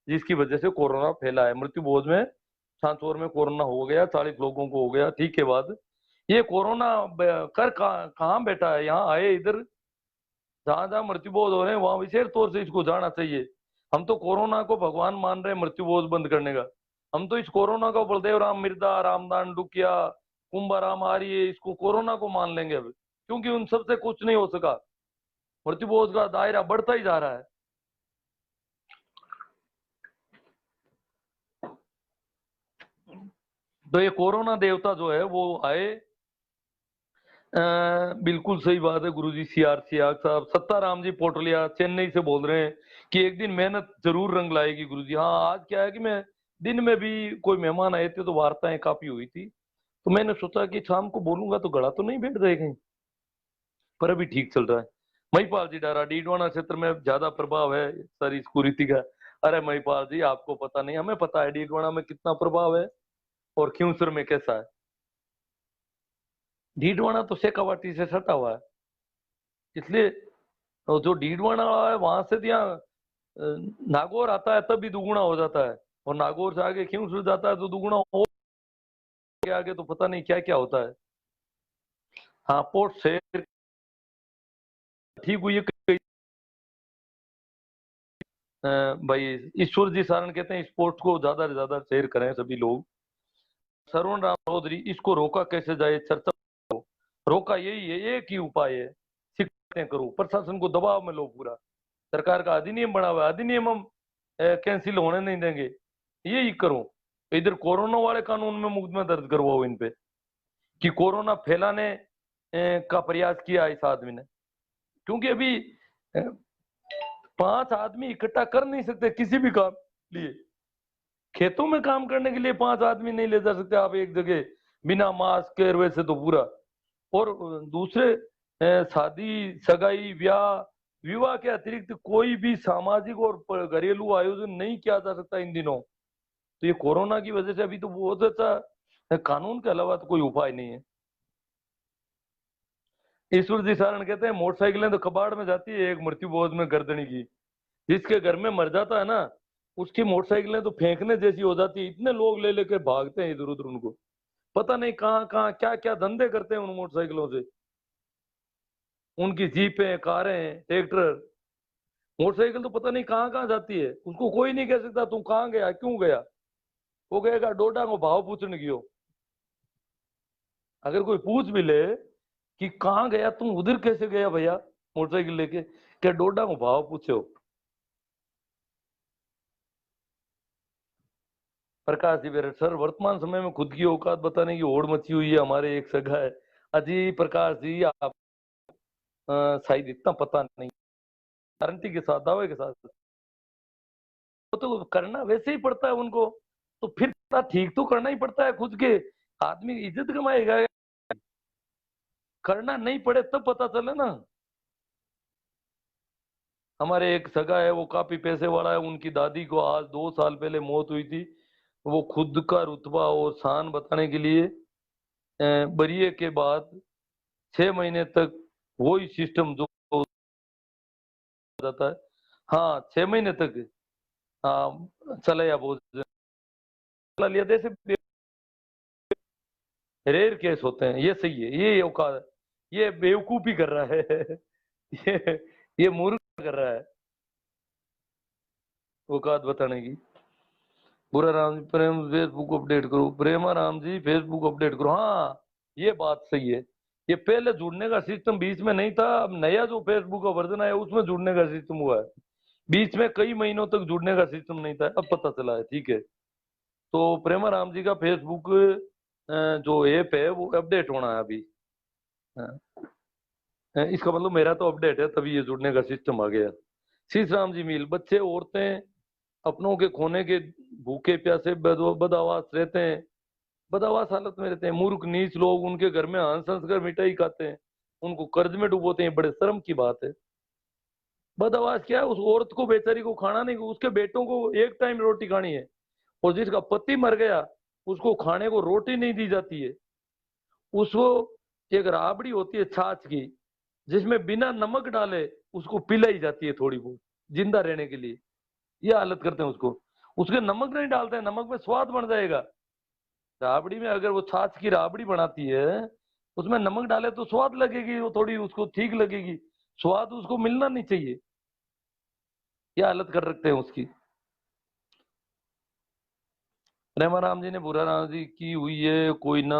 जिसकी वजह से कोरोना फैला है। मृत्यु बोध में सांसौर में कोरोना हो गया, 40 लोगों को हो गया। ठीक है बात, ये कोरोना कर कहाँ बैठा है, यहाँ आए इधर, जहां जहां मृत्युबोध हो रहे हैं वहां विशेष तौर से इसको जाना चाहिए। हम तो कोरोना को भगवान मान रहे हैं मृत्युबोध बंद करने का। हम तो इस कोरोना को बलदेव राम मिर्दा, रामदान डुकिया, कुंभाराम आर्य, इसको कोरोना को मान लेंगे अब, क्योंकि उन सबसे कुछ नहीं हो सका। मृत्युबोध का दायरा बढ़ता ही जा रहा है। तो ये कोरोना देवता जो है वो आए बिल्कुल सही बात है गुरुजी। सीआर सियाग साहब, सत्ताराम जी पोटलिया चेन्नई से बोल रहे हैं कि एक दिन मेहनत जरूर रंग लाएगी गुरुजी। हाँ, आज क्या है कि मैं दिन में भी कोई मेहमान आए थे तो वार्ताएं काफी हुई थी, तो मैंने सोचा कि शाम को बोलूंगा तो गला तो नहीं बैठ जाए कहीं, पर अभी ठीक चल रहा है। महिपाल जी डारा, डीडवाना क्षेत्र में ज्यादा प्रभाव है सर इस कुरीति का। अरे महिपाल जी, आपको पता नहीं, हमें पता है डीडवाना में कितना प्रभाव है और क्योंसर में कैसा है। डीडवाना तो शेखावाटी से सटा हुआ है, इसलिए तो जो डीडवाना है वहां से यहाँ नागौर आता है तब भी दुगुना हो जाता है, और नागौर से आगे क्यों जाता है तो दुगुना हो के आगे तो पता नहीं क्या क्या होता है। हाँ, पोर्ट से ठीक हुई है भाई। ईश्वर जी सारण कहते हैं स्पोर्ट्स को ज्यादा से ज्यादा शेयर करें सभी लोग। श्रवण राम चौधरी, इसको रोका कैसे जाए, चर्चा करो। रोका यही है, एक ही उपाय है, शिकायतें करो, प्रशासन को दबाव में लो पूरा। सरकार का अधिनियम बना हुआ है, अधिनियम हम कैंसिल होने नहीं देंगे, यही करो। इधर कोरोना वाले कानून में मुकदमा दर्ज करवाओ इन पे कि कोरोना फैलाने का प्रयास किया इस आदमी ने। क्योंकि अभी अ, 5 आदमी इकट्ठा कर नहीं सकते किसी भी काम लिए। खेतों में काम करने के लिए 5 आदमी नहीं ले जा सकते आप एक जगह बिना मास्क के, वैसे तो पूरा। और दूसरे शादी सगाई ब्याह विवाह के अतिरिक्त कोई भी सामाजिक और घरेलू आयोजन नहीं किया जा सकता इन दिनों। तो ये कोरोना की वजह से अभी तो बहुत अच्छा कानून के अलावा तो कोई उपाय नहीं है। ईश्वर जी सारण कहते हैं मोटरसाइकिलें तो कबाड़ में जाती है एक मृत्यु बोध में गर्दनी की। जिसके घर में मर जाता है ना, उसकी मोटरसाइकिलें तो फेंकने जैसी हो जाती है, इतने लोग ले लेके भागते हैं इधर उधर। उनको पता नहीं कहाँ कहाँ क्या क्या धंधे करते हैं उन मोटरसाइकिलों से। उनकी जीपें, कारें, ट्रैक्टर, मोटरसाइकिल तो पता नहीं कहाँ कहाँ जाती है। उसको कोई नहीं कह सकता तू कहाँ गया क्यों गया, वो कहेगा डोडा को भाव पूछने गयो। अगर कोई पूछ भी ले कि कहाँ गया तुम, उधर कैसे गया भैया मोटरसाइकिल लेके, क्या डोडा को भाव पूछो। प्रकाश जी बेरड सर, वर्तमान समय में खुद की औकात बताने की होड़ मची हुई है, हमारे एक सगा है। अजी प्रकाश जी, आप शायद इतना पता नहीं, गारंटी के साथ, दावे के साथ, वो तो करना वैसे ही पड़ता है उनको। तो फिर ठीक तो करना ही पड़ता है खुद के। आदमी की इज्जत कमाएगा, करना नहीं पड़े तब पता चले ना। हमारे एक सगा है, वो काफी पैसे वाला है, उनकी दादी को आज 2 साल पहले मौत हुई थी। वो खुद का रुतबा और शान बताने के लिए बरिए के बाद 6 महीने तक वही सिस्टम जो हो जाता है, हाँ 6 महीने तक, हाँ चला या बहुत चला लिया, जैसे रेयर केस होते हैं। ये सही है, ये औकात, ये बेवकूफी कर रहा है ये ये मूर्ख कर रहा है औकात बताने की। बुरा राम जी, प्रेम फेसबुक अपडेट करो, प्रेमा राम जी फेसबुक अपडेट करो। हाँ, ये बात सही है। ये पहले जुड़ने का सिस्टम बीच में नहीं था, अब नया जो फेसबुक का वर्जन आया उसमें जुड़ने का सिस्टम हुआ है। बीच में कई महीनों तक जुड़ने का सिस्टम नहीं था, अब पता चला है, ठीक है। तो प्रेमा राम जी का फेसबुक जो ऐप है वो अपडेट होना है अभी। हाँ, इसका मतलब मेरा तो अपडेट है तभी ये जुड़ने का सिस्टम आ गया। शीश राम जी मील, बच्चे औरतें अपनों के खोने के भूखे प्यासे बदआवास रहते हैं, बदआवास हालत में रहते हैं। मूर्ख नीच लोग उनके घर में हंस हंस कर मिठाई खाते हैं, उनको कर्ज में डुबोते हैं, बड़े शर्म की बात है। बदआवास क्या है, उस औरत को बेचारी को खाना नहीं, उसके बेटों को एक टाइम रोटी खानी है, और जिसका पति मर गया उसको खाने को रोटी नहीं दी जाती है। उसको एक राबड़ी होती है छाछ की, जिसमें बिना नमक डाले उसको पिलाई जाती है थोड़ी बहुत जिंदा रहने के लिए। ये हालत करते हैं उसको, उसके नमक नहीं डालते हैं, नमक में स्वाद बन जाएगा। राबड़ी में अगर वो छाछ की राबड़ी बनाती है, उसमें नमक डाले तो स्वाद लगेगी, वो थोड़ी उसको ठीक लगेगी, स्वाद उसको मिलना नहीं चाहिए। ये हालत कर रखते हैं उसकी। प्रेमाराम जी ने बुरा राम जी की हुई है कोई ना,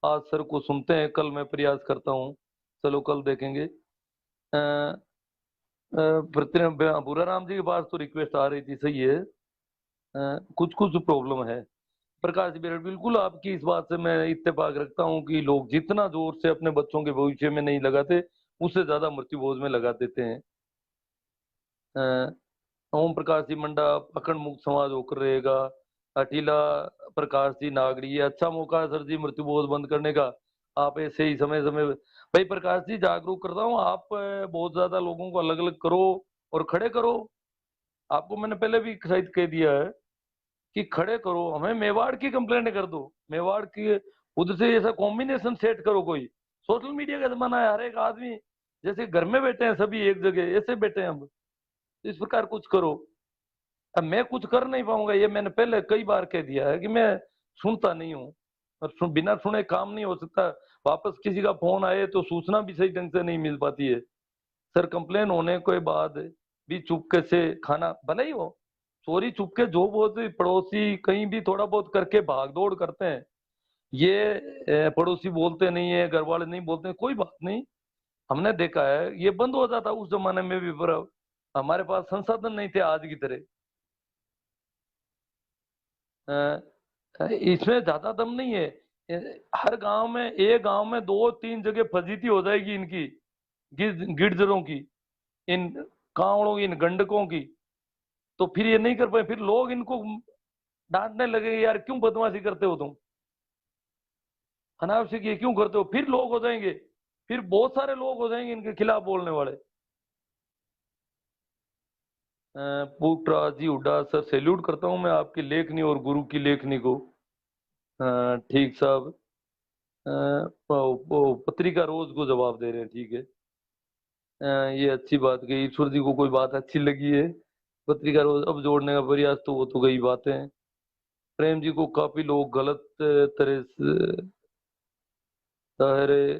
आज सर को सुनते हैं, कल मैं प्रयास करता हूँ। चलो कल देखेंगे। बुरा राम जी के पास तो रिक्वेस्ट आ रही थी, सही है। कुछ कुछ प्रॉब्लम है। प्रकाश बेरड़, बिल्कुल आपकी इस बात से मैं इत्तेफाक रखता हूँ कि लोग जितना जोर से अपने बच्चों के भविष्य में नहीं लगाते, उससे ज्यादा मृत्यु भोज में लगा देते हैं। ओम प्रकाश जी मंडा, अखंड मुक्त समाज होकर रहेगा। अटीला प्रकाश जी नागरी, ये अच्छा मौका है सर जी मृत्यु बोध बंद करने का। आप ऐसे ही समय समय भाई प्रकाश जी जागरूक करता हूँ, आप बहुत ज्यादा लोगों को अलग अलग करो और खड़े करो। आपको मैंने पहले भी शायद कह दिया है कि खड़े करो, हमें मेवाड़ की कंप्लेंट कर दो, मेवाड़ की उधर से ऐसा कॉम्बिनेशन सेट करो कोई। सोशल मीडिया का जमाना है, हर एक आदमी जैसे घर में बैठे हैं सभी एक जगह ऐसे बैठे हैं हम, इस प्रकार कुछ करो। अब मैं कुछ कर नहीं पाऊंगा, ये मैंने पहले कई बार कह दिया है कि मैं सुनता नहीं हूँ, और बिना सुने काम नहीं हो सकता। वापस किसी का फोन आए तो सूचना भी सही ढंग से नहीं मिल पाती है। सर कंप्लेन होने के बाद भी चुपके से खाना भले ही हो, चोरी चुपके जो बहुत पड़ोसी कहीं भी थोड़ा बहुत करके भाग दौड़ करते हैं, ये पड़ोसी बोलते नहीं है, घर वाले नहीं बोलते हैं, कोई बात नहीं। हमने देखा है ये बंद हो जाता उस जमाने में भी, पर हमारे पास संसाधन नहीं थे आज की तरह। इसमें ज्यादा दम नहीं है। हर गांव में, एक गांव में दो तीन जगह फजीती हो जाएगी इनकी, गिरजरों की, इन कांवड़ों की, इन गंडकों की। तो फिर ये नहीं कर पाए, फिर लोग इनको डांटने लगे, यार क्यों बदमाशी करते हो तुम, अनावश्यक ये क्यों करते हो, फिर लोग हो जाएंगे, फिर बहुत सारे लोग हो जाएंगे इनके खिलाफ बोलने वाले। पुखराज जी हुड्डा, सर सैल्यूट करता हूं मैं आपकी लेखनी और गुरु की लेखनी को। ठीक साहब। वो पत्रिका रोज को जवाब दे रहे हैं, ठीक है। ये अच्छी बात कही, ईश्वर जी को कोई बात अच्छी लगी है, पत्रिका रोज अब जोड़ने का प्रयास, तो वो तो गई बातें हैं। प्रेम जी को काफी लोग गलत तरह से तहरे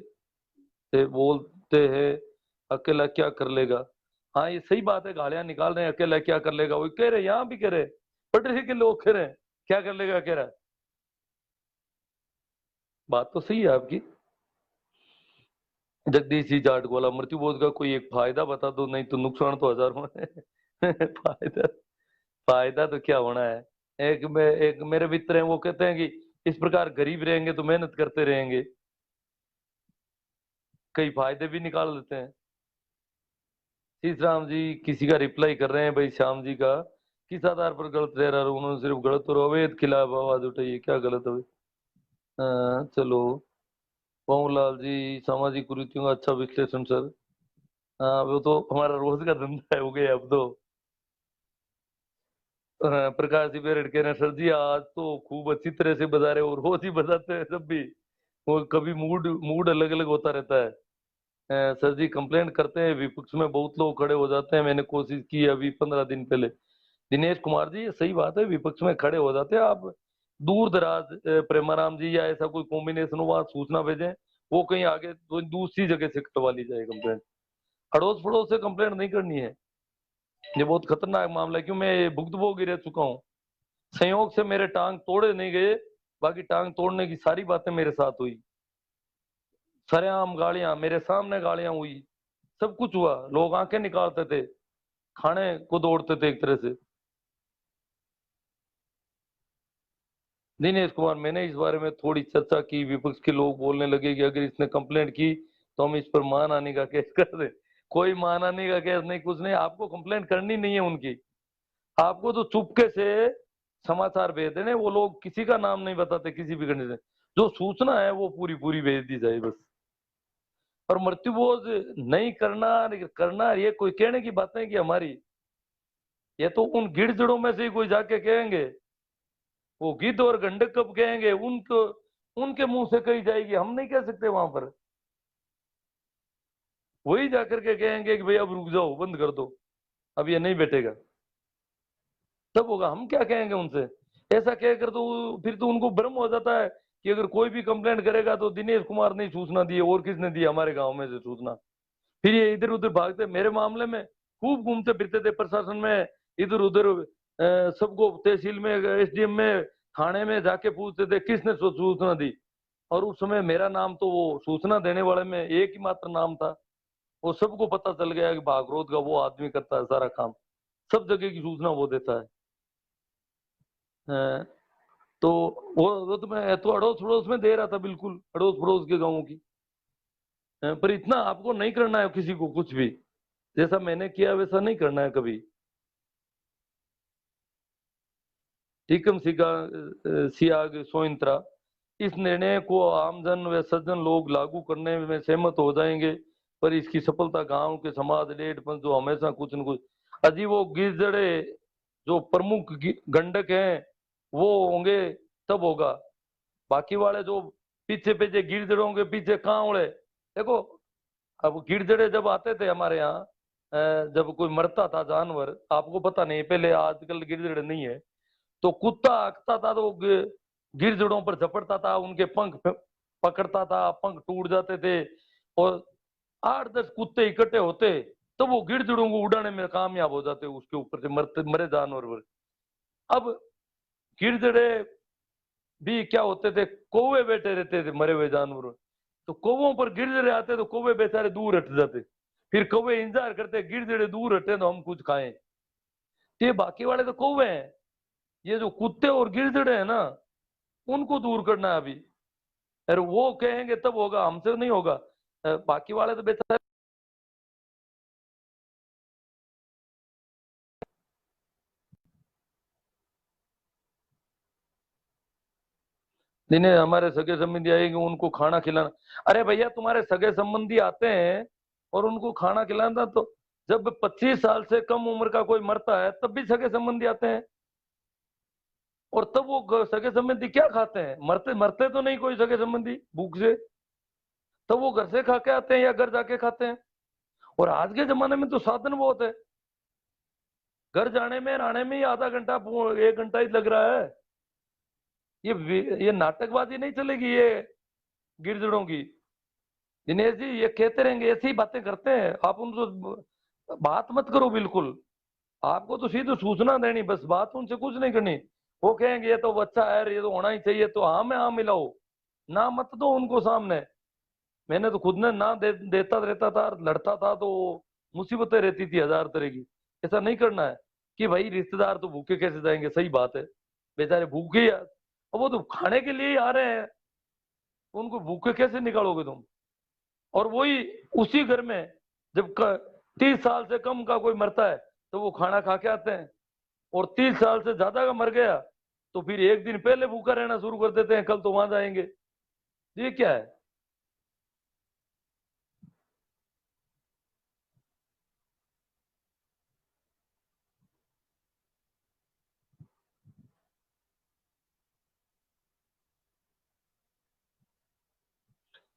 से बोलते हैं, अकेला क्या कर लेगा। हाँ ये सही बात है, गालियां निकाल रहे हैं, अकेला क्या कर लेगा, वो कह रहे हैं, यहाँ भी कह रहे हैं, पटरी के लोग कह रहे हैं क्या कर लेगा, कह रहा है। बात तो सही है आपकी। जगदीश जी जाटगोला, मृत्यु बोध का कोई एक फायदा बता दो, नहीं तो नुकसान तो हजारों है। फायदा, फायदा तो क्या होना है। एक मेरे मित्र हैं, वो कहते हैं कि इस प्रकार गरीब रहेंगे तो मेहनत करते रहेंगे, कई फायदे भी निकाल देते हैं। शीश राम जी किसी का रिप्लाई कर रहे हैं भाई, श्याम जी का, किस आधार पर गलत रह रहा है, उन्होंने सिर्फ गलत और अवैध खिलाफ आवाज उठाई है, क्या गलत है भाई। चलो। पवनलाल जी, सामाजिक कुरीतियों का अच्छा विश्लेषण सर। हाँ वो तो हमारा रोज का धंधा है, हो गया अब तो। प्रकाश जी बेरड़ कह रहे हैं सर जी आज तो खूब अच्छी तरह से बजा रहे हो, रोज ही बजाते हैं सब भी, वो कभी मूड मूड अलग अलग होता रहता है। सर जी कंप्लेंट करते हैं, विपक्ष में बहुत लोग खड़े हो जाते हैं, मैंने कोशिश की अभी 15 दिन पहले। दिनेश कुमार जी ये सही बात है, विपक्ष में खड़े हो जाते हैं आप, दूर दराज प्रेमाराम जी या ऐसा कोई कॉम्बिनेशन हो, वहाँ सूचना भेजें, वो कहीं आगे तो दूसरी जगह से कटवा ली जाए कंप्लेंट। अड़ोस पड़ोस से कंप्लेंट नहीं करनी है, ये बहुत खतरनाक मामला है, क्यों मैं भुक्तभोगी रह चुका हूँ। संयोग से मेरे टांग तोड़े नहीं गए, बाकी टांग तोड़ने की सारी बातें मेरे साथ हुई, सरेआम गालियां मेरे सामने गालियां हुई, सब कुछ हुआ, लोग आंखें निकालते थे, खाने को दौड़ते थे एक तरह से। दिनेश कुमार, मैंने इस बारे में थोड़ी चर्चा की, विपक्ष के लोग बोलने लगे कि अगर इसने कंप्लेंट की तो हम इस पर मानहानि का केस कर दें। कोई मानहानि का केस नहीं, कुछ नहीं, आपको कंप्लेंट करनी नहीं है उनकी, आपको तो चुपके से समाचार भेज देने, वो लोग किसी का नाम नहीं बताते किसी भी कंडीशन, जो सूचना है वो पूरी पूरी भेज दी जाए बस। और मृत्यु बोझ नहीं करना, करना ये कोई कहने की बात नहीं कि हमारी, ये तो उन गिड़जड़ों में से ही कोई जाके कहेंगे, वो गिद्ध और गंडक कब कहेंगे, उनको उनके मुंह से कही जाएगी, हम नहीं कह सकते वहां पर। वही जाकर के कहेंगे कि भाई अब रुक जाओ, बंद कर दो, अब ये नहीं बैठेगा, तब होगा, हम क्या कहेंगे उनसे। ऐसा कहकर तो फिर तो उनको भ्रम हो जाता है कि अगर कोई भी कंप्लेंट करेगा तो दिनेश कुमार ने सूचना दी है, और किसने दी हमारे गांव में से सूचना। फिर ये इधर उधर भागते, मेरे मामले में खूब घूमते फिरते थे प्रशासन में, इधर उधर सबको तहसील में, एसडीएम में, थाने में जाके पूछते थे किसने सूचना दी। और उस समय मेरा नाम तो वो सूचना देने वाले में एक ही मात्र नाम था, वो सबको पता चल गया कि भागरोध का वो आदमी करता है सारा काम, सब जगह की सूचना वो देता है। तो वो तो मैं तो अड़ोस पड़ोस में दे रहा था, बिल्कुल अड़ोस पड़ोस के गाँवों की। पर इतना आपको नहीं करना है किसी को कुछ भी, जैसा मैंने किया वैसा नहीं करना है कभी। टीकम सियाग सोइंत्रा, इस निर्णय को आमजन व सज्जन लोग लागू करने में सहमत हो जाएंगे, पर इसकी सफलता गांव के समाज लेट पर जो हमेशा कुछ न कुछ अजी वो गिरजड़े जो प्रमुख गंडक हैं वो होंगे तब होगा। बाकी वाले जो पीछे पीछे गिरजड़ों के पीछे कहाँ उड़े। देखो, अब गिरजड़े जब आते थे हमारे यहाँ, जब कोई मरता था जानवर, आपको पता नहीं पहले, आजकल गिरजड़े नहीं है, तो कुत्ता हकता था तो गिरजड़ों पर झपटता था, उनके पंख पकड़ता था, पंख टूट जाते थे, और 8-10 कुत्ते इकट्ठे होते तो वो गिरजड़ों को उड़ाने में कामयाब हो जाते, उसके ऊपर से मरते मरे जानवर पर। अब गिरजड़े भी क्या होते थे, कौवे बैठे रहते थे मरे हुए जानवर, तो कौवों पर गिरजड़े आते तो कौवे बेचारे दूर हट जाते, फिर कौवे इंतजार करते गिरजड़े दूर हटे तो हम कुछ खाएं। तो ये बाकी वाले तो कौवे हैं, ये जो कुत्ते और गिरजड़े हैं ना, उनको दूर करना है अभी। अरे वो कहेंगे तब होगा, हमसे नहीं होगा। बाकी वाले तो बेचारे, जिन्हें हमारे सगे संबंधी आएंगे उनको खाना खिलाना। अरे भैया, तुम्हारे सगे संबंधी आते हैं और उनको खाना खिलाना, तो जब 25 साल से कम उम्र का कोई मरता है तब भी सगे संबंधी आते हैं, और तब वो सगे संबंधी क्या खाते हैं, मरते मरते तो नहीं कोई सगे संबंधी भूख से, तब वो घर से खा के आते हैं या घर जाके खाते हैं। और आज के जमाने में तो साधन बहुत है, घर जाने में आने में ही आधा घंटा 1 घंटा ही लग रहा है। ये नाटकबाजी नहीं चलेगी ये गिरजड़ों की। दिनेश जी ये कहते रहेंगे, ऐसी ही बातें करते हैं, आप उनको बात मत करो बिल्कुल। आपको तो सीधे सूचना देनी, बस बात उनसे कुछ नहीं करनी। वो कहेंगे ये तो अच्छा है, ये तो होना ही चाहिए, तो हाँ में हाँ मिलाओ, ना मत दो उनको सामने। मैंने तो खुद ने ना देता रहता था, लड़ता था तो मुसीबतें रहती थी हजार तरह की। ऐसा नहीं करना है कि भाई रिश्तेदार तो भूखे कैसे जाएंगे, सही बात है, बेचारे भूखे ही अब वो तो खाने के लिए ही आ रहे हैं, उनको भूखे कैसे निकालोगे तुम। और वही उसी घर में जब 30 साल से कम का कोई मरता है तो वो खाना खा के आते हैं, और 30 साल से ज्यादा का मर गया तो फिर एक दिन पहले भूखा रहना शुरू कर देते हैं, कल तो वहां जाएंगे। ये क्या है।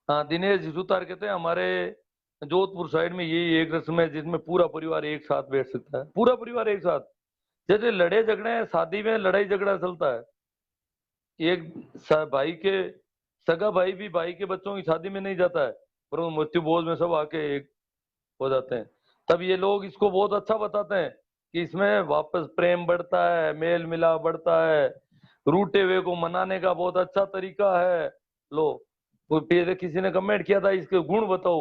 हाँ, दिनेश जी सुतार कहते हैं, हमारे जोधपुर साइड में यही एक रस्म है जिसमें पूरा परिवार एक साथ बैठ सकता है, पूरा परिवार एक साथ। जैसे लड़े झगड़े हैं, शादी में लड़ाई झगड़ा चलता है, एक भाई के सगा भाई भी भाई के बच्चों की शादी में नहीं जाता है, पर वो मृत्यु भोज में सब आके एक हो जाते हैं। तब ये लोग इसको बहुत अच्छा बताते हैं कि इसमें वापस प्रेम बढ़ता है, मेल मिलाप बढ़ता है, रूठे हुए को मनाने का बहुत अच्छा तरीका है। लो, वो फिर किसी ने कमेंट किया था इसके गुण बताओ,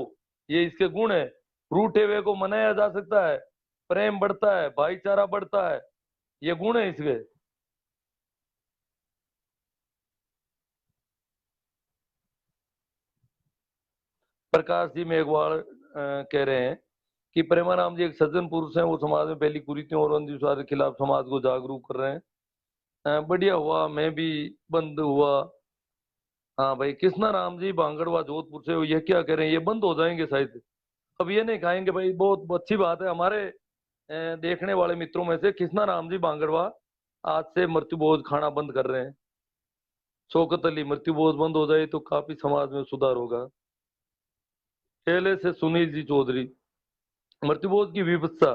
ये इसके गुण है, रूठे हुए को मनाया जा सकता है, प्रेम बढ़ता है, भाईचारा बढ़ता है, ये गुण है इसके। प्रकाश जी मेघवाल कह रहे हैं कि प्रेमाराम जी एक सज्जन पुरुष हैं, वो समाज में फैली कुरीतियों और अंधविश्वास के खिलाफ समाज को जागरूक कर रहे हैं। बढ़िया हुआ, मैं भी बंद हुआ। हाँ भाई, कृष्णा राम जी बांगड़वा जोधपुर से, ये क्या कह रहे हैं, ये बंद हो जाएंगे शायद, अब ये नहीं खाएंगे भाई, बहुत अच्छी बात है। हमारे देखने वाले मित्रों में से कृष्णा राम जी बांगड़वा आज से मृत्यु भोज खाना बंद कर रहे हैं। शौकत अली, मृत्यु भोज बंद हो जाए तो काफी समाज में सुधार होगा। खेले से सुनील जी चौधरी, मृत्युभोज की विवत्सा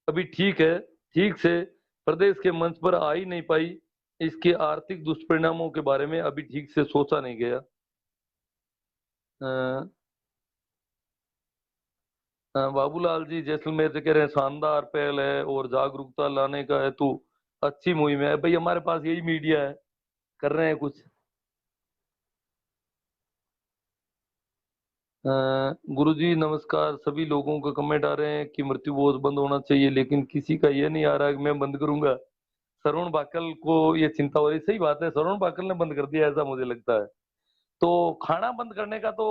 अभी ठीक है, ठीक से प्रदेश के मंच पर आ ही नहीं पाई, इसके आर्थिक दुष्परिणामों के बारे में अभी ठीक से सोचा नहीं गया। अ, बाबूलाल जी जैसलमेर से कह रहे हैं शानदार पहल है और जागरूकता लाने का है तो अच्छी मुहिम है। भाई हमारे पास यही मीडिया है, कर रहे हैं कुछ। गुरुजी नमस्कार, सभी लोगों का कमेंट आ रहे हैं कि मृत्यु बोझ बंद होना चाहिए, लेकिन किसी का ये नहीं आ रहा है कि मैं बंद करूंगा। सरोन बाकल को ये चिंता हो रही, सही बात है, सरोन बाकल ने बंद कर दिया ऐसा मुझे लगता है। तो खाना बंद करने का तो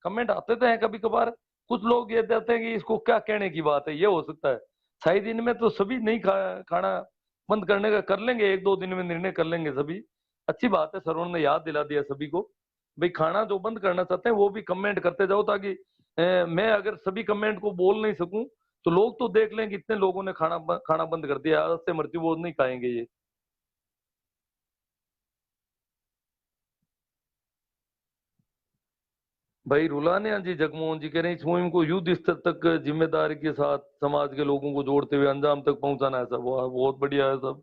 कमेंट आते थे हैं कभी कभार, कुछ लोग ये कहते हैं कि इसको क्या कहने की बात है, ये हो सकता है। शायद इनमें तो सभी नहीं खाना बंद करने का कर लेंगे, एक दो दिन में निर्णय कर लेंगे सभी। अच्छी बात है, सरोन ने याद दिला दिया सभी को। भाई खाना जो बंद करना चाहते हैं वो भी कमेंट करते जाओ, ताकि मैं अगर सभी कमेंट को बोल नहीं सकूं तो लोग तो देख लें कि इतने लोगों ने खाना बंद कर दिया, आज से मृत्यु बोध नहीं खाएंगे ये। भाई रुलाने जी जगमोहन जी कह रहे हैं, इस मुहिम को युद्ध स्तर तक जिम्मेदारी के साथ समाज के लोगों को जोड़ते हुए अंजाम तक पहुंचाना है सब, वाह, बहुत बढ़िया है सब।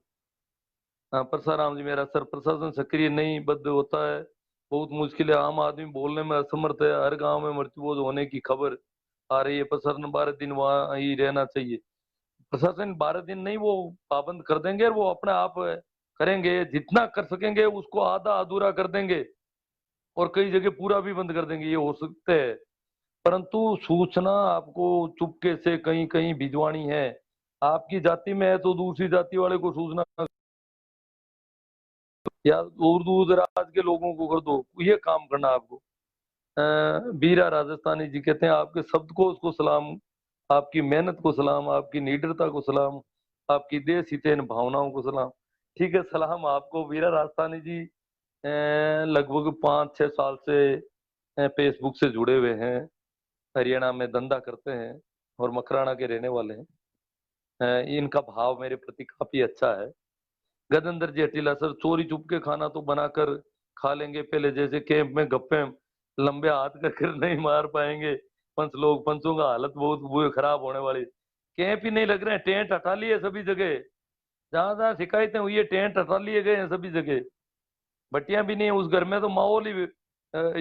हाँ, परसाराम जी, मेरा सर प्रशासन सक्रिय नहीं बद्ध होता है, बहुत मुश्किल है, आम आदमी बोलने में असमर्थ है, हर गांव में मृत्युबोध होने की खबर आ रही है, प्रशासन 12 दिन वहां ही रहना चाहिए। प्रशासन 12 दिन नहीं, वो पाबंद कर देंगे और वो अपने आप करेंगे, जितना कर सकेंगे उसको आधा अधूरा कर देंगे, और कई जगह पूरा भी बंद कर देंगे, ये हो सकते हैं। परंतु सूचना आपको चुपके से कहीं कहीं भिजवानी है, आपकी जाति में है तो दूसरी जाति वाले को सूचना, या दूर दूर दराज के लोगों को कर दो, ये काम करना आपको। बीरा राजस्थानी जी कहते हैं, आपके शब्द को उसको सलाम, आपकी मेहनत को सलाम, आपकी निडरता को सलाम, आपकी देश हितैन भावनाओं को सलाम। ठीक है, सलाम आपको बीरा राजस्थानी जी। लगभग 5-6 साल से फेसबुक से जुड़े हुए हैं, हरियाणा में धंधा करते हैं और मकराना के रहने वाले हैं। इनका भाव मेरे प्रति काफी अच्छा है। गजेंद्र जी हटीला सर, चोरी चुप के खाना तो बनाकर खा लेंगे, पहले जैसे कैंप में गप्पे लंबे हाथ कर नहीं मार पाएंगे। पंचों का हालत बहुत बुरी खराब होने वाली। कैंप ही नहीं लग रहे हैं, टेंट हटा लिए सभी जगह, जहां जहां शिकायतें हुई है टेंट हटा लिए गए हैं सभी जगह। बट्टियां भी नहीं है उस घर में, तो माहौल ही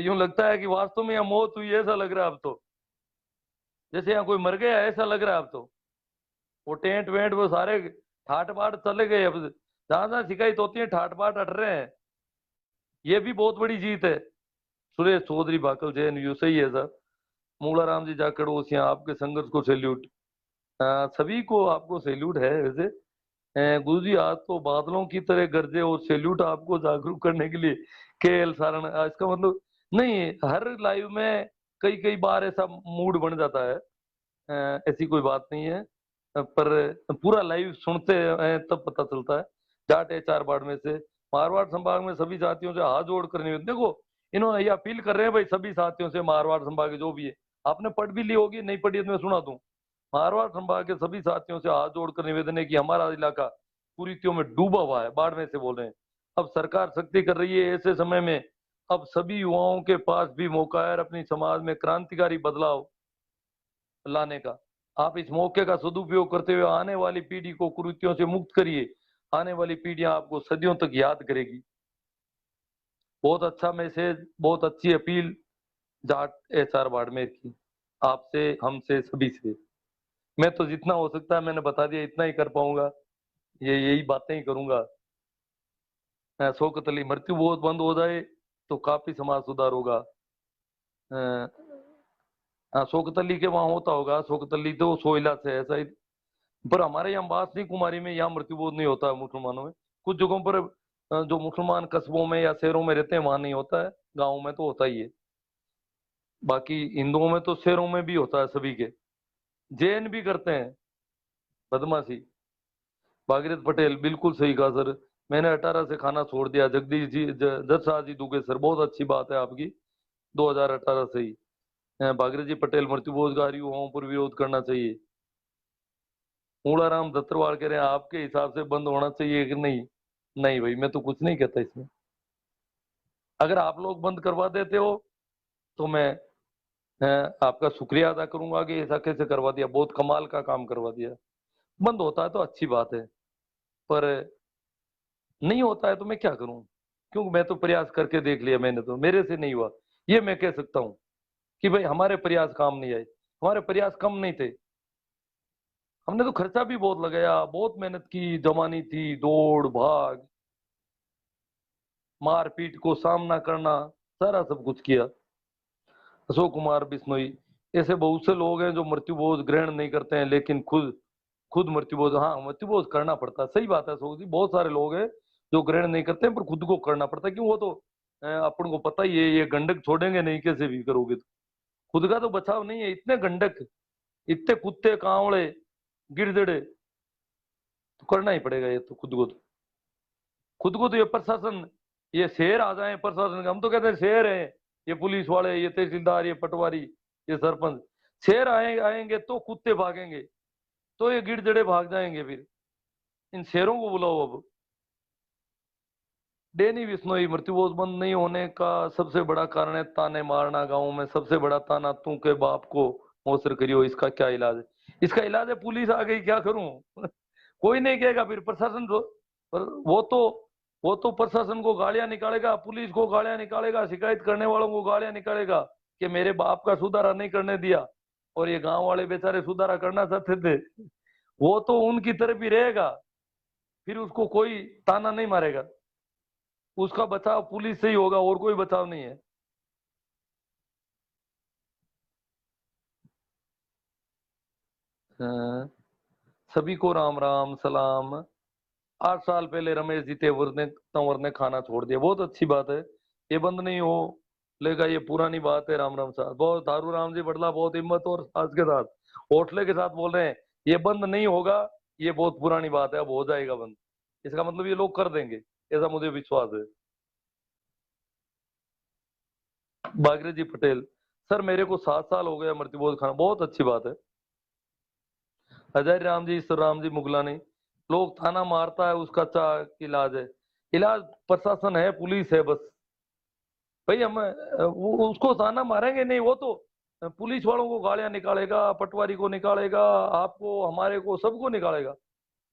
यूं लगता है कि वास्तव में यहाँ मौत हुई है, ऐसा लग रहा है अब तो, जैसे यहाँ कोई मर गया है, ऐसा लग रहा है अब तो। वो टेंट वेंट वो सारे ठाट बाट चले गए, अब जहां जहां शिकायत होती है ठाट बाट हट रहे हैं। ये भी बहुत बड़ी जीत है। सुरेश चौधरी बाकल जैन यू, सही है सर। मूलाराम जी जाखड़ ओसियां, आपके संघर्ष को सैल्यूट। सभी को आपको सैल्यूट है वैसे। गुरु जी आज तो बादलों की तरह गरजे, और सैल्यूट आपको जागरूक करने के लिए। केएल सारण, इसका मतलब नहीं, हर लाइव में कई कई बार ऐसा मूड बन जाता है, ऐसी कोई बात नहीं है। पर पूरा लाइव सुनते हैं तब पता चलता है। जाट एचआर बाड़मेर से, मारवाड़ संभाग में सभी साथियों से हाथ जोड़ कर निवेदन, देखो इन्होंने ये अपील कर रहे हैं भाई सभी साथियों से, मारवाड़ संभाग के जो भी है, आपने पढ़ भी ली होगी, नहीं पढ़ी है तो मैं सुना दूं। मारवाड़ संभाग के सभी साथियों से हाथ जोड़कर निवेदन है कि हमारा इलाका कुरीतियों में डूबा हुआ है, बाड़मेर से बोल रहे हैं। अब सरकार सख्ती कर रही है, ऐसे समय में अब सभी युवाओं के पास भी मौका है अपनी समाज में क्रांतिकारी बदलाव लाने का। आप इस मौके का सदुपयोग करते हुए आने वाली पीढ़ी को कुरीतियों से मुक्त करिए, आने वाली पीढ़ियां आपको सदियों तक याद करेगी। बहुत अच्छा मैसेज, बहुत अच्छी अपील जाट एचआर बाड़मेर की, आपसे हमसे सभी से। मैं तो जितना हो सकता है मैंने बता दिया, इतना ही कर पाऊंगा, ये यही बातें ही करूंगा। शौकत अली, मृत्यु बहुत बंद हो जाए तो काफी समाज सुधार होगा। हाँ, शौकत अली के वहां होता होगा, शौकत अली तो सोइला से है शायद। पर हमारे यहाँ बासनी कुमारी में यहाँ मृत्युबोध नहीं होता है मुसलमानों में। कुछ जगहों पर जो मुसलमान कस्बों में या शहरों में रहते हैं वहां नहीं होता है, गाँव में तो होता ही है। बाकी हिंदुओं में तो शहरों में भी होता है सभी के। जैन भी करते हैं बदमाशी। भागीरथ पटेल, बिल्कुल सही कहा सर, मैंने 18 से खाना छोड़ दिया। जगदीश जी, जज शाह जी दुगे सर, बहुत अच्छी बात है आपकी, 2018 से ही। भागीरथ जी पटेल, मृत्युभोजगारी युवाओं पर विरोध करना चाहिए। मूलाराम दत्तरवाल कह रहे हैं, आपके हिसाब से बंद होना चाहिए कि नहीं? नहीं भाई, मैं तो कुछ नहीं कहता इसमें। अगर आप लोग बंद करवा देते हो तो मैं आपका शुक्रिया अदा करूंगा कि ऐसा कैसे करवा दिया, बहुत कमाल का काम करवा दिया। बंद होता है तो अच्छी बात है, पर नहीं होता है तो मैं क्या करूं? क्योंकि मैं तो प्रयास करके देख लिया, मैंने तो, मेरे से नहीं हुआ, ये मैं कह सकता हूं कि भाई हमारे प्रयास काम नहीं आए। हमारे प्रयास कम नहीं थे, हमने तो खर्चा भी बहुत लगाया, बहुत मेहनत की, जमानी थी, दौड़ भाग, मारपीट को सामना करना, सारा सब कुछ किया। अशोक कुमार बिश्नोई, ऐसे बहुत से लोग हैं जो मृत्यु बोझ ग्रहण नहीं करते हैं, लेकिन खुद खुद मृत्युबोध, हाँ मृत्युबोध करना पड़ता है, सही बात है सोच जी। बहुत सारे लोग हैं जो ग्रहण नहीं करते हैं, पर खुद को करना पड़ता है, क्यों? वो तो अपन को पता ही है, ये गंडक छोड़ेंगे नहीं, कैसे भी करोगे तो। खुद का तो बचाव नहीं है, इतने गंडक, इतने कुत्ते कांवड़े गिरदड़े, तो करना ही पड़ेगा ये तो, खुद को तो ये प्रशासन, ये शेर आ जाए प्रशासन के, हम तो कहते हैं शेर है ये पुलिस वाले, ये तहसीलदार, ये पटवारी, ये सरपंच, शेर आएंगे तो कुत्ते भागेंगे, तो ये गिरदड़े भाग जाएंगे। फिर इन शेरों को बुलाओ अब। डेनी बिश्नोई, मृत्युबोध बंद नहीं होने का सबसे बड़ा कारण है ताने मारना। गांव में सबसे बड़ा ताना, तू के बाप को मोसर करियो, इसका क्या इलाज है? इसका इलाज है पुलिस आ गई, क्या करूं? कोई नहीं कहेगा, फिर प्रशासन पर वो तो प्रशासन को गालियां निकालेगा, पुलिस को गालियां निकालेगा, शिकायत करने वालों को गालियां निकालेगा कि मेरे बाप का सुधारा नहीं करने दिया। और ये गांव वाले बेचारे सुधारा करना चाहते थे, वो तो उनकी तरफ ही रहेगा, फिर उसको कोई ताना नहीं मारेगा। उसका बचाव पुलिस से ही होगा, और कोई बचाव नहीं है। हाँ, सभी को राम राम सलाम। 8 साल पहले रमेश जी तंवर ने खाना छोड़ दिया, बहुत अच्छी बात है। ये बंद नहीं हो लेगा, ये पुरानी बात है। राम राम साहब, बहुत दारू राम जी बड़ला, बहुत हिम्मत और साहस के साथ, हौसले के साथ बोल रहे हैं, ये बंद नहीं होगा, ये बहुत पुरानी बात है, अब हो जाएगा बंद। इसका मतलब ये लोग कर देंगे, ऐसा मुझे विश्वास है। बागरे जी पटेल, सर मेरे को 7 साल हो गया मृत्युबोध खाना, बहुत अच्छी बात है। अजय राम जी, ईश्वर राम जी मुगलानी, लोग थाना मारता है उसका क्या इलाज है? इलाज प्रशासन है, पुलिस है बस। भाई हम वो उसको ताना मारेंगे नहीं, वो तो पुलिस वालों को गालियां निकालेगा, पटवारी को निकालेगा, आपको हमारे को सबको निकालेगा,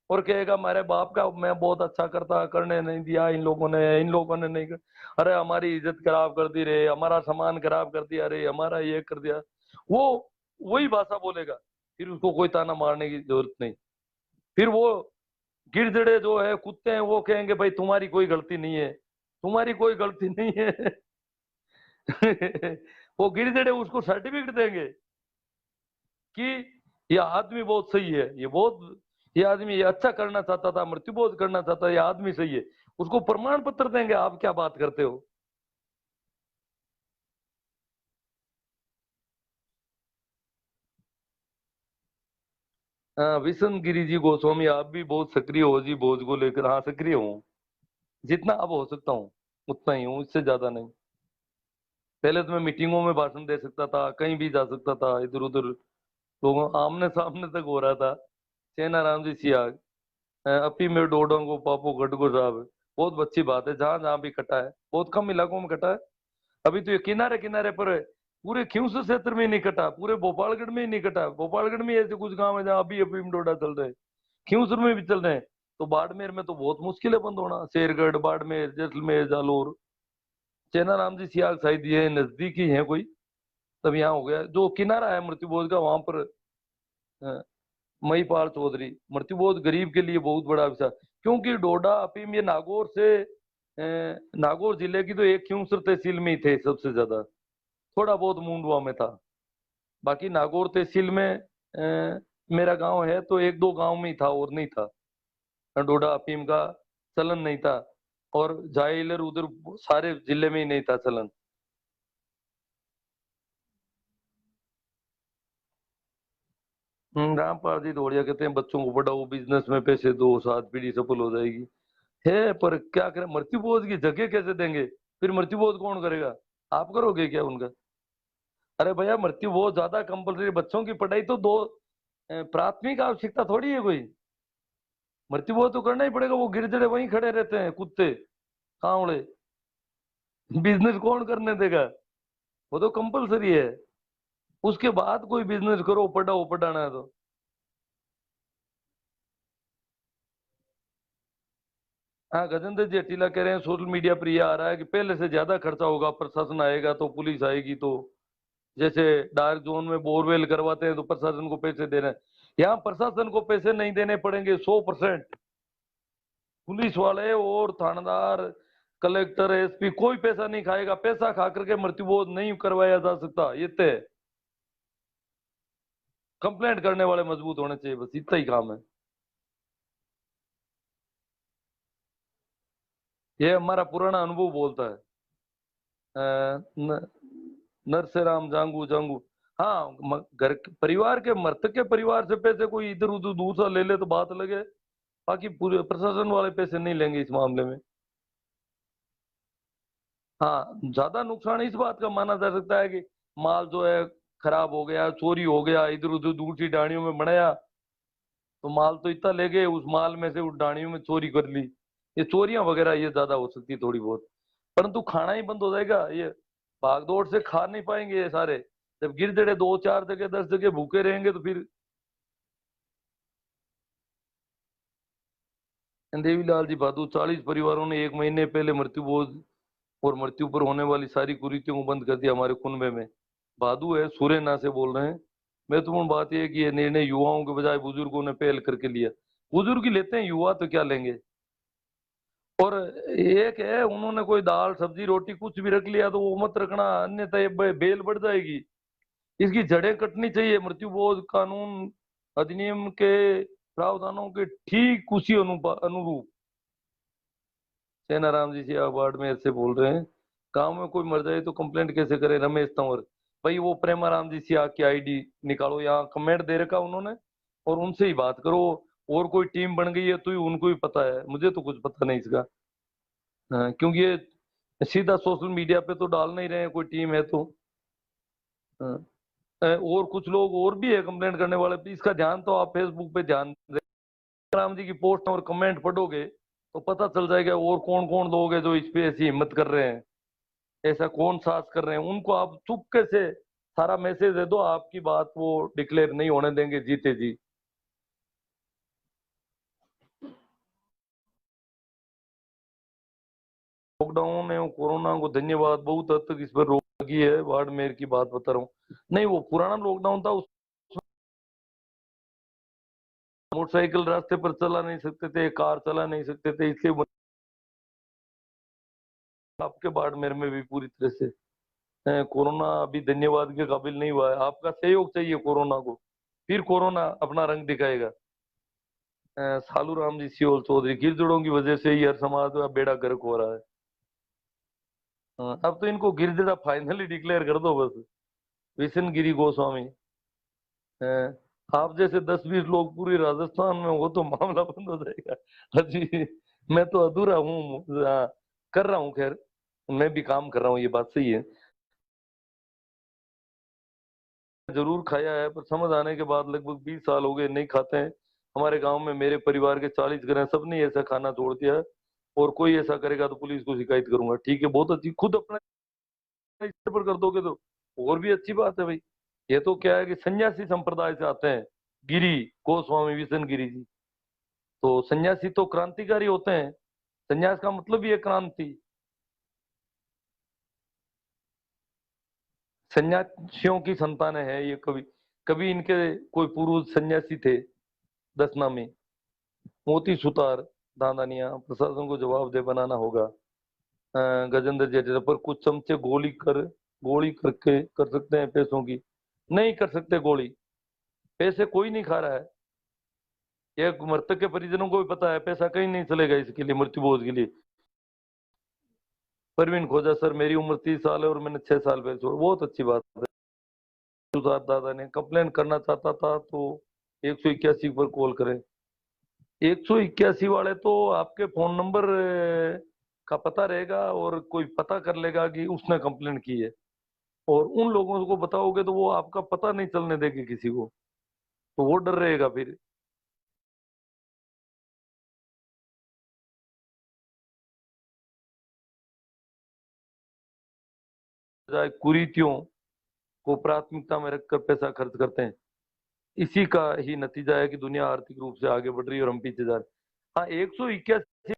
और कहेगा मेरे बाप का मैं बहुत अच्छा करता, करने नहीं दिया इन लोगों ने नहीं कर, अरे हमारी इज्जत खराब कर दी रे, हमारा सामान खराब कर दिया रे, हमारा ये कर दिया। वो वही भाषा बोलेगा, फिर उसको कोई ताना मारने की जरूरत नहीं। फिर वो गिरदड़े जो है, कुत्ते हैं, वो कहेंगे भाई तुम्हारी कोई गलती नहीं है, तुम्हारी कोई गलती नहीं है। वो गिरदड़े उसको सर्टिफिकेट देंगे कि ये आदमी बहुत सही है, ये आदमी ये अच्छा करना चाहता था, मृत्युबोध करना चाहता है, ये आदमी सही है। उसको प्रमाण पत्र देंगे। आप क्या बात करते हो? हाँ, विशन गिरी जी गोस्वामी, आप भी बहुत सक्रिय हो जी भोज को लेकर। हाँ, सक्रिय हूँ, जितना अब हो सकता हूँ उतना ही हूँ, इससे ज्यादा नहीं। पहले तो मैं मीटिंगों में भाषण दे सकता था, कहीं भी जा सकता था, इधर उधर लोगों आमने सामने तक हो रहा था। सेना राम जी सियाग, अपी में डोडोंगो पापो गडगो साहब, बहुत अच्छी बात है। जहां जहां भी कटा है, बहुत कम इलाकों में कटा है। अभी तो ये किनारे किनारे पर है, पूरे खियूस क्षेत्र में ही नहीं कटा, पूरे भोपालगढ़ में ही नहीं कटा। भोपालगढ़ में ऐसे कुछ गांव है जहाँ अभी अफीम डोडा चल रहे हैं, खियूसर में भी चल रहे हैं। तो बाड़मेर में तो बहुत मुश्किल है बंद होना, शेरगढ़, बाड़मेर, जैसलमेर, जालोर। चेना राम जी सियाल शायद ये नजदीकी है कोई, तब यहाँ हो गया। जो किनारा है मृत्युबोध का, वहां पर अ, महिपाल चौधरी, मृत्युबोध गरीब के लिए बहुत बड़ा विषय, क्योंकि डोडा अफीम ये नागौर से नागौर जिले की तो एक खियूसर तहसील में ही थे सबसे ज्यादा, थोड़ा बहुत मुंडवा में था। बाकी नागौर तहसील में मेरा गांव है तो एक दो गांव में ही था, और नहीं था। डोडा अफीम का चलन नहीं था, और जाइलर उधर सारे जिले में ही नहीं था चलन। रामपाल जी दौड़िया कहते हैं बच्चों को पढ़ाओ, बिजनेस में पैसे दो, 7 पीढ़ी सफल हो जाएगी। है, पर क्या करें, मृत्युबोध की जगह कैसे देंगे? फिर मृत्युबोध कौन करेगा? आप करोगे क्या उनका? अरे भैया, मृत्युबोध ज्यादा कंपलसरी, बच्चों की पढ़ाई तो दो प्राथमिक आवश्यकता थोड़ी है कोई। मृत्युबोध तो करना ही पड़ेगा, वो गिरजड़े वहीं खड़े रहते हैं, कुत्ते कांवड़े, बिजनेस कौन करने देगा? वो तो कंपलसरी है। उसके बाद कोई बिजनेस करो, पढ़ाओ, पढ़ाना है तो। हाँ, गजेंद्र जी अटीला कह रहे हैं सोशल मीडिया पर यह आ रहा है कि पहले से ज्यादा खर्चा होगा, प्रशासन आएगा तो, पुलिस आएगी तो। जैसे डार्क जोन में बोरवेल करवाते हैं तो प्रशासन को पैसे देना है, यहाँ प्रशासन को पैसे नहीं देने पड़ेंगे 100%। पुलिस वाले और थानेदार, कलेक्टर, एसपी कोई पैसा नहीं खाएगा। पैसा खा करके मृत्युबोध नहीं करवाया जा सकता, ये तय। कंप्लेंट करने वाले मजबूत होने चाहिए, बस इतना ही काम है। ये हमारा पुराना अनुभव बोलता है। अ, न, नर से राम जांगू जांगू। हाँ, परिवार के मृतक के परिवार से पैसे कोई इधर उधर दूसरा ले ले तो बात लगे, बाकी पूरे प्रशासन वाले पैसे नहीं लेंगे इस मामले में। हाँ, ज्यादा नुकसान इस बात का माना जा सकता है कि माल जो है खराब हो गया, चोरी हो गया, इधर उधर दूसरी डाणियों में बनाया, तो माल तो इतना ले गए, उस माल में से उस डाणियों में चोरी कर ली। ये चोरियां वगैरह ये ज्यादा हो सकती है थोड़ी बहुत। परंतु खाना ही बंद हो जाएगा, ये भागदौड़ से खा नहीं पाएंगे ये सारे। जब गिर जड़े 2 4 जगह 10 जगह भूखे रहेंगे तो फिर। देवीलाल जी भादु, 40 परिवारों ने 1 महीने पहले मृत्यु भोज और मृत्यु पर होने वाली सारी कुरीतियों को बंद कर दिया हमारे कुनबे में। भादु है, सुरेना से बोल रहे हैं। महत्वपूर्ण बात यह है कि यह निर्णय युवाओं के बजाय बुजुर्गों ने पहल करके लिया। बुजुर्ग ही लेते हैं, युवा तो क्या लेंगे। और एक है, उन्होंने कोई दाल सब्जी रोटी कुछ भी रख लिया तो वो मत रखना, अन्यथा ये बेल बढ़ जाएगी। इसकी जड़ें कटनी चाहिए। मृत्यु बोध कानून अधिनियम के प्रावधानों के ठीक उसी अनुरूप। सेनाराम जी से बाड़मेर से बोल रहे हैं। गांव में कोई मर जाए तो कंप्लेंट कैसे करे, रमेश तंवर। भाई वो प्रेमाराम जी से आके आईडी निकालो, यहाँ कमेंट दे रखा उन्होंने, और उनसे ही बात करो। और कोई टीम बन गई है तो ही उनको ही पता है, मुझे तो कुछ पता नहीं इसका। हाँ, क्योंकि ये सीधा सोशल मीडिया पे तो डाल नहीं रहे हैं, कोई टीम है तो। हाँ, और कुछ लोग और भी है कंप्लेंट करने वाले, इसका ध्यान तो आप फेसबुक पे ध्यान दें। राम जी की पोस्ट और कमेंट पढ़ोगे तो पता चल जाएगा और कौन कौन लोग हैं जो इस पे ऐसी हिम्मत कर रहे हैं, ऐसा कौन साहस कर रहे हैं। उनको आप चुपके से सारा मैसेज दे दो, आपकी बात वो डिक्लेयर नहीं होने देंगे जीते जी। लॉकडाउन एवं कोरोना को धन्यवाद, बहुत हद तक इस पर रोक लगी है। बाड़मेर की बात बता रहा हूँ। नहीं, वो पुराना लॉकडाउन था, उस मोटरसाइकिल रास्ते पर चला नहीं सकते थे, कार चला नहीं सकते थे, इसलिए आपके बाड़मेर में भी पूरी तरह से कोरोना अभी धन्यवाद के काबिल नहीं हुआ है। आपका सहयोग चाहिए कोरोना को, फिर कोरोना अपना रंग दिखाएगा। सालू राम जी सियोल चौधरी, गिरजड़ों की वजह से ही हर समाज का बेड़ा गर्क हो रहा है। अब तो इनको गिरजड़ा फाइनली डिक्लेयर कर दो बस। विशन गिरी गोस्वामी। अ, आप जैसे 10 20 लोग पूरे राजस्थान में हो तो मामला बंद हो जाएगा। अजी, मैं तो अधूरा हूँ। कर रहा हूँ, खैर मैं भी काम कर रहा हूँ, ये बात सही है। जरूर खाया है, पर समझ आने के बाद लगभग 20 साल हो गए नहीं खाते हैं। हमारे गांव में मेरे परिवार के 40 घर हैं, सबने ऐसा खाना छोड़ दिया है। और कोई ऐसा करेगा तो पुलिस को शिकायत करूंगा। ठीक है, बहुत अच्छी, खुद अपना स्तर पर कर दोगे तो और भी अच्छी बात है भाई। ये तो क्या है कि सन्यासी संप्रदाय से आते हैं, गिरी गोस्वामी विशन गिरी जी। तो सन्यासी तो क्रांतिकारी होते हैं, सन्यास का मतलब ही है क्रांति। सन्यासियों की संतानें हैं ये। कभी कभी इनके कोई पूर्व सन्यासी थे, 10 नामी मोती सुतार दादानिया। प्रशासन को जवाब दे बनाना होगा। गजेंद्र जडेजा पर कुछ चमचे गोली करके कर सकते हैं पैसों की। नहीं कर सकते गोली, पैसे कोई नहीं खा रहा है। ये मृतक के परिजनों को भी पता है, पैसा कहीं नहीं चलेगा इसके लिए, मृत्यु भोज के लिए। परवीन खोजा, सर मेरी उम्र 30 साल है और मैंने 6 साल पहले छोड़ा। बहुत अच्छी बात है। सुधार दादा ने कंप्लेन करना चाहता था तो 181 पर कॉल करें। 181 वाले तो आपके फोन नंबर का पता रहेगा और कोई पता कर लेगा कि उसने कंप्लेन की है। और उन लोगों को बताओगे तो वो आपका पता नहीं चलने देंगे किसी को, तो वो डर रहेगा फिर। कुरीतियों को प्राथमिकता में रखकर पैसा खर्च करते हैं। इसी का ही नतीजा है कि दुनिया आर्थिक रूप से आगे बढ़ रही है और हम पीछे जा रहे हैं। हाँ, 181,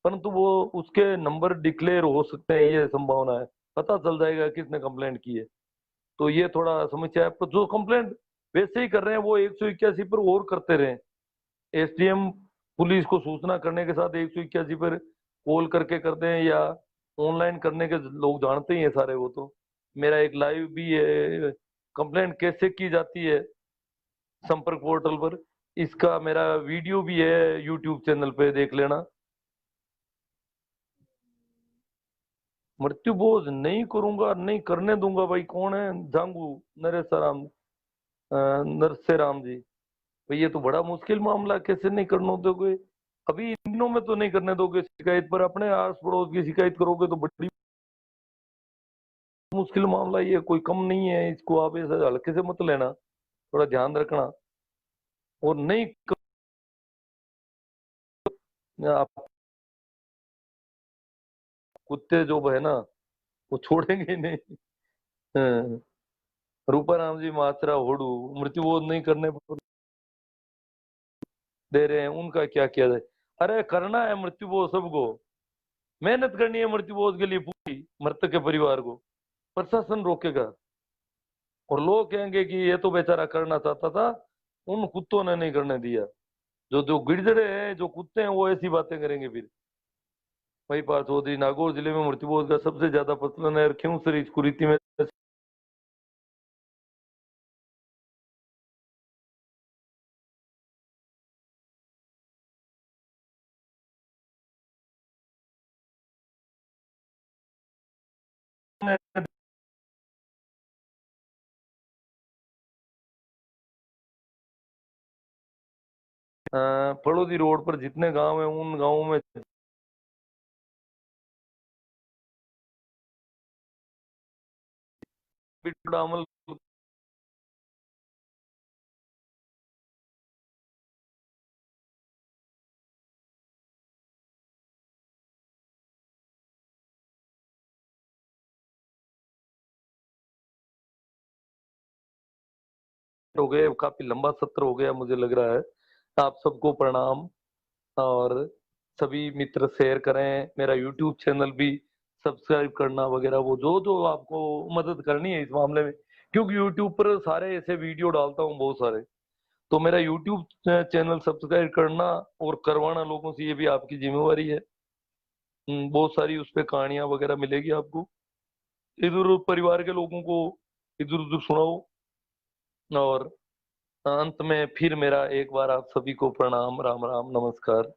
परंतु वो उसके नंबर डिक्लेयर हो सकते हैं, ये संभावना है। पता चल जाएगा किसने कंप्लेंट की है। तो ये थोड़ा समस्या है, पर जो कंप्लेंट वैसे ही कर रहे हैं वो 181 पर और करते रहे। एसडीएम पुलिस को सूचना करने के साथ 181 पर कॉल करके कर दें, या ऑनलाइन करने के लोग जानते ही हैं सारे वो तो। मेरा एक लाइव भी है, कंप्लेंट कैसे की जाती है संपर्क पोर्टल पर। इसका मेरा वीडियो भी है यूट्यूब चैनल पे, देख लेना। मृत्यु बोझ नहीं करूंगा, नहीं करने दूंगा भाई। कौन है? जांगू नरेश नरसेराम जी। भाई ये तो बड़ा मुश्किल मामला, कैसे नहीं करने दोगे? अभी इन दिनों में तो नहीं करने दोगे शिकायत, पर अपने आस पड़ोस की शिकायत करोगे तो बड़ी मुश्किल मामला। ये कोई कम नहीं है, इसको आप ऐसे हल्के से मत लेना, थोड़ा ध्यान रखना। और नहीं आप कुत्ते जो है ना, वो छोड़ेंगे ही नहीं। हाँ, रूपाराम जी मात्रा होड़ू मृत्यु बोध नहीं करने पर दे रहे हैं, उनका क्या किया जाए? अरे करना है मृत्यु बोध सबको, मेहनत करनी है मृत्यु बोध के लिए पूरी, मृतक के परिवार को। प्रशासन रोकेगा और लोग कहेंगे कि ये तो बेचारा करना चाहता था, उन कुत्तों ने नहीं करने दिया। जो जो गिरजड़े हैं, जो कुत्ते हैं, वो ऐसी बातें करेंगे फिर। वही पार्थ चौधरी, नागौर जिले में मृत्यु बोध का सबसे ज्यादा प्रचलन है। क्यों सर इस कुरीति में फड़ौदी रोड पर जितने गांव हैं, उन गांवों में भी थोड़ा अमल हो गए। काफी लंबा सत्र हो गया मुझे लग रहा है। आप सबको प्रणाम। और सभी मित्र शेयर करें, मेरा यूट्यूब चैनल भी सब्सक्राइब करना वगैरह, वो जो जो आपको मदद करनी है इस मामले में। क्योंकि यूट्यूब पर सारे ऐसे वीडियो डालता हूँ बहुत सारे, तो मेरा यूट्यूब चैनल सब्सक्राइब करना और करवाना लोगों से, ये भी आपकी जिम्मेवारी है। बहुत सारी उस पे कहानियां वगैरह मिलेगी आपको। इधर उधर परिवार के लोगों को इधर उधर सुनाओ। और अंत में फिर मेरा एक बार आप सभी को प्रणाम, राम राम, नमस्कार।